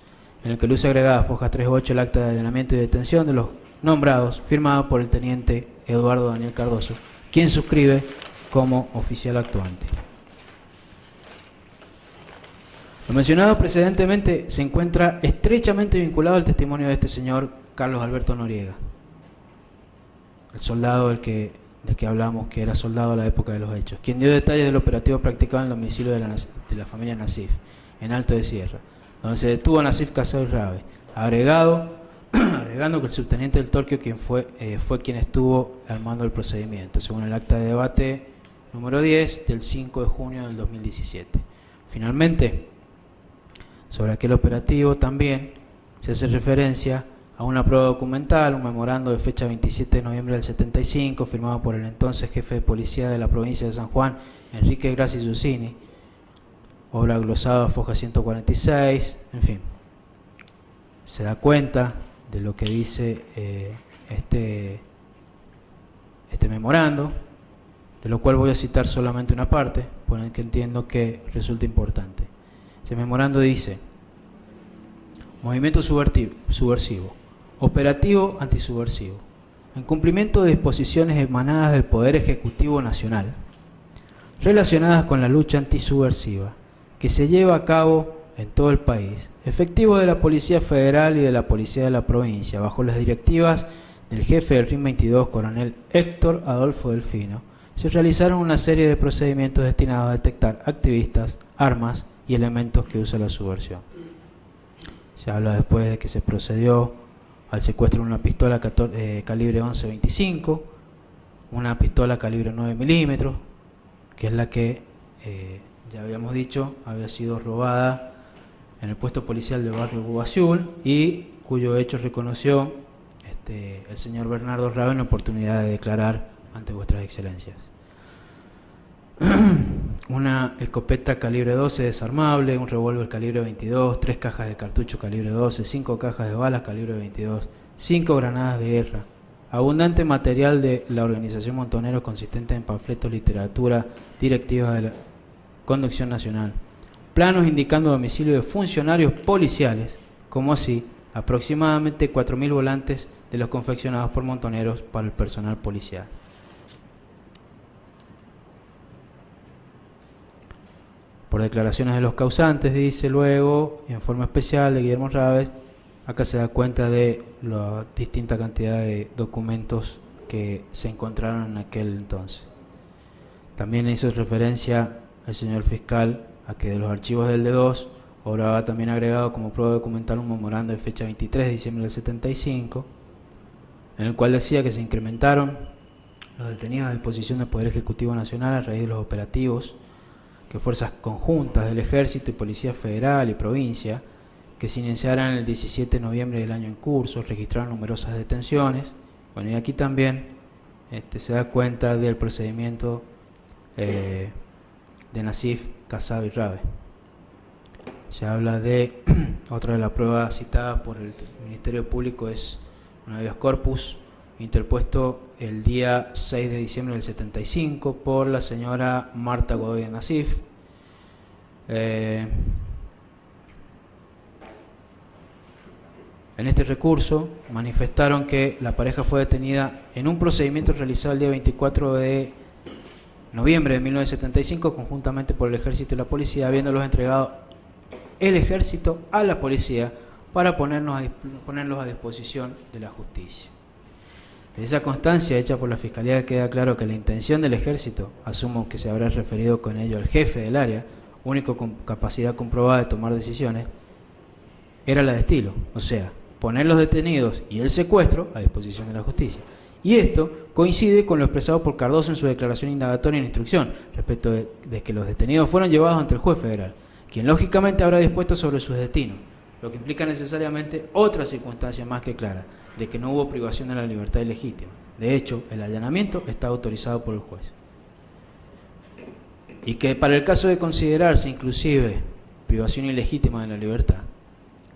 en el que luce agregada foja 38 el acta de allanamiento y detención de los nombrados, firmado por el teniente Eduardo Daniel Cardoso, quien suscribe como oficial actuante. Lo mencionado precedentemente se encuentra estrechamente vinculado al testimonio de este señor Carlos Alberto Noriega, el soldado del que hablamos, que era soldado a la época de los hechos, quien dio detalles del operativo practicado en el domicilio de la familia Nasif, en Alto de Sierra, donde se detuvo a Nasif Casado y Rabe, agregando que el subteniente del Torquio fue quien estuvo al mando del procedimiento, según el acta de debate número 10 del 5 de junio del 2017. Finalmente, sobre aquel operativo también se hace referencia a una prueba documental, un memorando de fecha 27 de noviembre del 75, firmado por el entonces jefe de policía de la provincia de San Juan, Enrique Grassi Zuccini, obra glosada, foja 146, en fin. Se da cuenta de lo que dice este memorando, de lo cual voy a citar solamente una parte, por el que entiendo que resulta importante. Ese memorando dice: movimiento subversivo, operativo antisubversivo, en cumplimiento de disposiciones emanadas del Poder Ejecutivo Nacional, relacionadas con la lucha antisubversiva, que se lleva a cabo en todo el país, efectivos de la Policía Federal y de la Policía de la Provincia, bajo las directivas del jefe del RIM 22, coronel Héctor Adolfo Delfino, se realizaron una serie de procedimientos destinados a detectar activistas, armas y elementos que usa la subversión. Se habla después de que se procedió al secuestro de una pistola calibre 11.25, una pistola calibre 9 milímetros, que es la que, ya habíamos dicho, había sido robada en el puesto policial del barrio Bubazul y cuyo hecho reconoció el señor Bernardo Rabe en la oportunidad de declarar ante vuestras excelencias. Una escopeta calibre 12 desarmable, un revólver calibre 22, 3 cajas de cartucho calibre 12, 5 cajas de balas calibre 22, 5 granadas de guerra, abundante material de la organización Montoneros consistente en panfletos, literatura, directivas de la conducción nacional, planos indicando domicilio de funcionarios policiales, como así aproximadamente 4.000 volantes de los confeccionados por Montoneros para el personal policial. Por declaraciones de los causantes, dice luego, en forma especial de Guillermo Rabe, acá se da cuenta de la distinta cantidad de documentos que se encontraron en aquel entonces. También hizo referencia el señor fiscal a que de los archivos del D2, ahora también agregado como prueba documental un memorando de fecha 23 de diciembre del 75, en el cual decía que se incrementaron los detenidos a disposición del Poder Ejecutivo Nacional a raíz de los operativos que fuerzas conjuntas del Ejército y Policía Federal y Provincia, que se iniciaran el 17 de noviembre del año en curso, registraron numerosas detenciones. Bueno, y aquí también se da cuenta del procedimiento de Nasif, Casado y Rabe. Se habla de, otra de las pruebas citadas por el Ministerio Público es un habeas corpus interpuesto el día 6 de diciembre del 75 por la señora Marta Godoy Nasif. En este recurso manifestaron que la pareja fue detenida en un procedimiento realizado el día 24 de noviembre de 1975 conjuntamente por el Ejército y la Policía, habiéndolos entregado el ejército a la policía para ponerlos a disposición de la justicia. De esa constancia hecha por la Fiscalía queda claro que la intención del ejército, asumo que se habrá referido con ello al jefe del área, único con capacidad comprobada de tomar decisiones, era la de estilo, o sea, poner los detenidos y el secuestro a disposición de la justicia. Y esto coincide con lo expresado por Cardoso en su declaración indagatoria en instrucción, respecto de que los detenidos fueron llevados ante el juez federal, quien lógicamente habrá dispuesto sobre sus destinos, lo que implica necesariamente otra circunstancia más que clara, de que no hubo privación de la libertad ilegítima. De hecho, el allanamiento está autorizado por el juez. Y que para el caso de considerarse inclusive privación ilegítima de la libertad,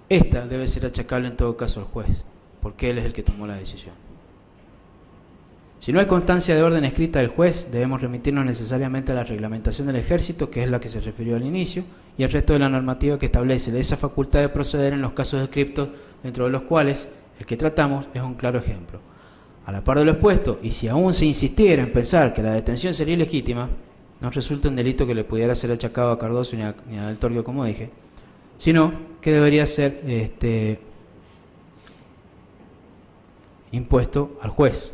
esta debe ser achacable en todo caso al juez, porque él es el que tomó la decisión. Si no hay constancia de orden escrita del juez, debemos remitirnos necesariamente a la reglamentación del ejército, que es la que se refirió al inicio, y al resto de la normativa que establece esa facultad de proceder en los casos descriptos, dentro de los cuales el que tratamos es un claro ejemplo. A la par de lo expuesto, y si aún se insistiera en pensar que la detención sería ilegítima, no resulta un delito que le pudiera ser achacado a Cardoso ni a Del Torrio, como dije, sino que debería ser impuesto al juez.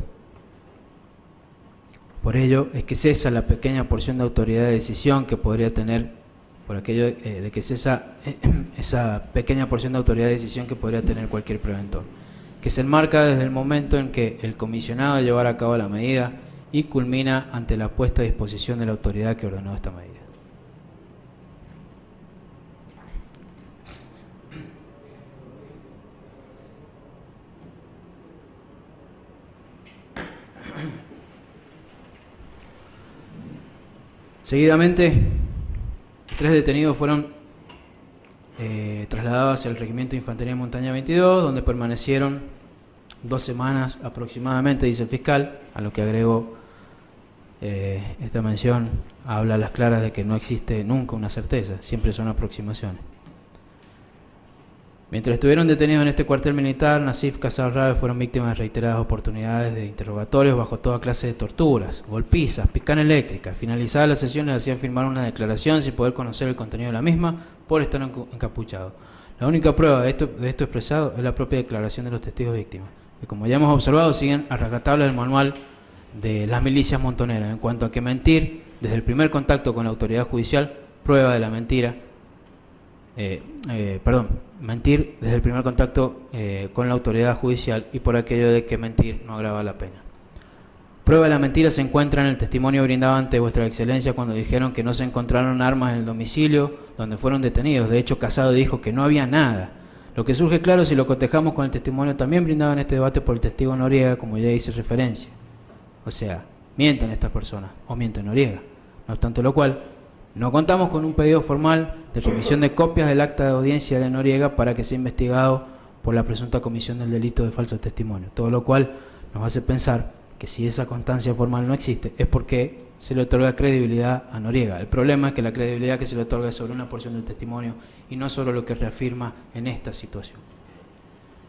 Por ello es que cesa la pequeña porción de autoridad de decisión que podría tener, por aquello de que cesa esa pequeña porción de autoridad de decisión que podría tener cualquier preventor, que se enmarca desde el momento en que el comisionado llevara a cabo la medida y culmina ante la puesta a disposición de la autoridad que ordenó esta medida. Seguidamente, 3 detenidos fueron trasladados hacia el Regimiento de Infantería de Montaña 22, donde permanecieron 2 semanas aproximadamente, dice el fiscal, a lo que agrego esta mención, habla a las claras de que no existe nunca una certeza, siempre son aproximaciones. Mientras estuvieron detenidos en este cuartel militar, Nasif Casarrabe fueron víctimas de reiteradas oportunidades de interrogatorios bajo toda clase de torturas, golpizas, picana eléctrica. Finalizadas las sesiones hacían firmar una declaración sin poder conocer el contenido de la misma por estar encapuchado. La única prueba de esto expresado es la propia declaración de los testigos víctimas, que como ya hemos observado siguen a rajatabla del manual de las milicias montoneras, en cuanto a que mentir desde el primer contacto con la autoridad judicial prueba de la mentira. Mentir desde el primer contacto con la autoridad judicial y por aquello de que mentir no agrava la pena. Prueba de la mentira se encuentra en el testimonio brindado ante vuestra excelencia cuando dijeron que no se encontraron armas en el domicilio donde fueron detenidos. De hecho, Casado dijo que no había nada. Lo que surge claro si lo cotejamos con el testimonio también brindado en este debate por el testigo Noriega, como ya hice referencia. O sea, mienten estas personas o miente Noriega. No obstante lo cual, no contamos con un pedido formal de remisión de copias del acta de audiencia de Noriega para que sea investigado por la presunta comisión del delito de falso testimonio. Todo lo cual nos hace pensar que si esa constancia formal no existe es porque se le otorga credibilidad a Noriega. El problema es que la credibilidad que se le otorga es sobre una porción del testimonio y no sobre lo que reafirma en esta situación.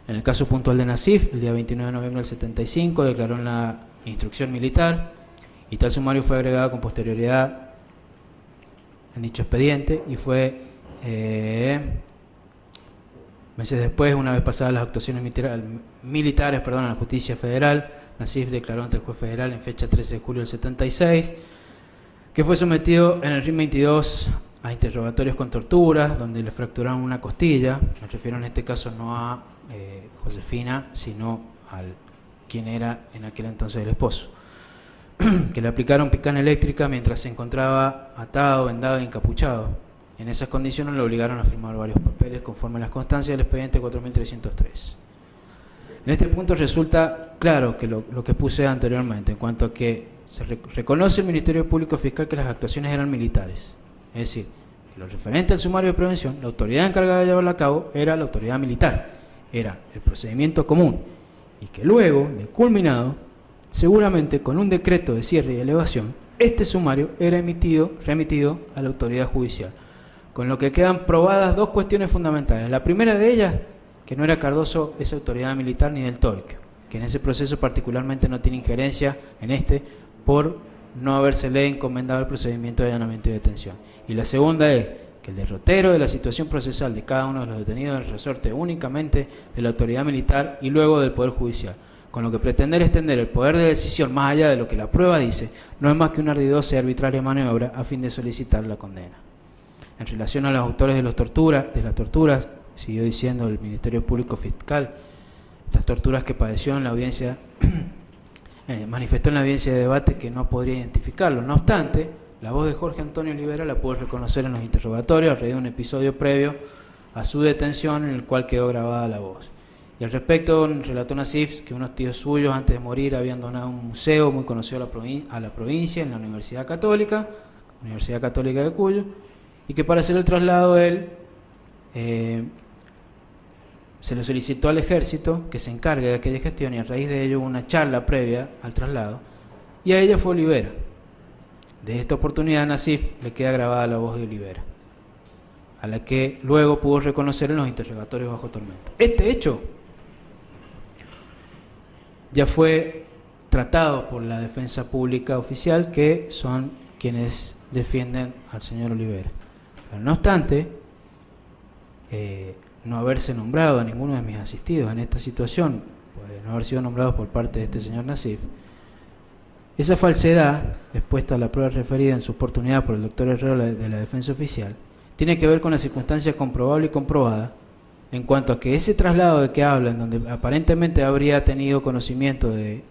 En el caso puntual de Nasif, el día 29 de noviembre del 75 declaró en la instrucción militar y tal sumario fue agregado con posterioridad en dicho expediente y fue meses después, una vez pasadas las actuaciones militares a la justicia federal, Nasif declaró ante el juez federal en fecha 13 de julio del 76 que fue sometido en el RIM 22 a interrogatorios con torturas donde le fracturaron una costilla. Me refiero en este caso no a Josefina sino al quien era en aquel entonces el esposo, que le aplicaron picana eléctrica mientras se encontraba atado, vendado e encapuchado. En esas condiciones le obligaron a firmar varios papeles conforme a las constancias del expediente 4303. En este punto resulta claro que lo que puse anteriormente, en cuanto a que se reconoce el Ministerio Público Fiscal que las actuaciones eran militares. Es decir, que lo referente al sumario de prevención, la autoridad encargada de llevarlo a cabo era la autoridad militar, era el procedimiento común, y que luego, de culminado, seguramente con un decreto de cierre y elevación, este sumario era remitido a la autoridad judicial, con lo que quedan probadas 2 cuestiones fundamentales. La primera de ellas, que no era Cardoso esa autoridad militar ni Del Torrio, que en ese proceso particularmente no tiene injerencia en por no habérsele encomendado el procedimiento de allanamiento y detención. Y la segunda es que el derrotero de la situación procesal de cada uno de los detenidos es resorte únicamente de la autoridad militar y luego del Poder Judicial, con lo que pretender extender el poder de decisión más allá de lo que la prueba dice, no es más que una ardidosa y arbitraria maniobra a fin de solicitar la condena. En relación a los autores de las torturas, siguió diciendo el Ministerio Público Fiscal, las torturas que padeció en la audiencia, manifestó en la audiencia de debate que no podría identificarlo. No obstante, la voz de Jorge Antonio Olivera la pudo reconocer en los interrogatorios a raíz de un episodio previo a su detención en el cual quedó grabada la voz. Y al respecto, relató Nassif que unos tíos suyos antes de morir habían donado un museo muy conocido a la provincia en la Universidad Católica de Cuyo, y que para hacer el traslado él se le solicitó al ejército que se encargue de aquella gestión, y a raíz de ello hubo una charla previa al traslado, y a ella fue Olivera. De esta oportunidad a Nassif le queda grabada la voz de Olivera, a la que luego pudo reconocer en los interrogatorios bajo tormenta. Este hecho ya fue tratado por la defensa pública oficial, que son quienes defienden al señor Olivera. Pero no obstante, no haberse nombrado a ninguno de mis asistidos en esta situación, pues no haber sido nombrados por parte de este señor Nassif, esa falsedad, expuesta a la prueba referida en su oportunidad por el doctor Herrero de la defensa oficial, tiene que ver con la circunstancia comprobable y comprobada en cuanto a que ese traslado de que hablan, donde aparentemente habría tenido conocimiento de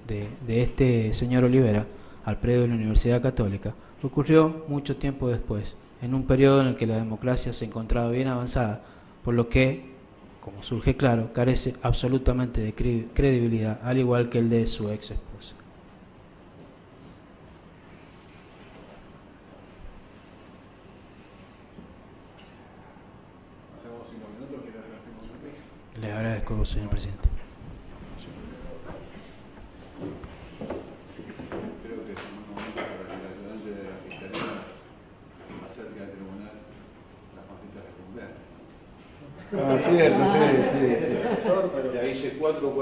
este señor Olivera al predio de la Universidad Católica, ocurrió mucho tiempo después, en un periodo en el que la democracia se encontraba bien avanzada, por lo que, como surge claro, carece absolutamente de credibilidad, al igual que el de su ex esposa. Les agradezco, señor presidente. Creo que es un momento para que el ayudante de la Fiscalía acerque al tribunal las hojitas de cumpleaños. Ah, cierto, sí. Y ahí hice 4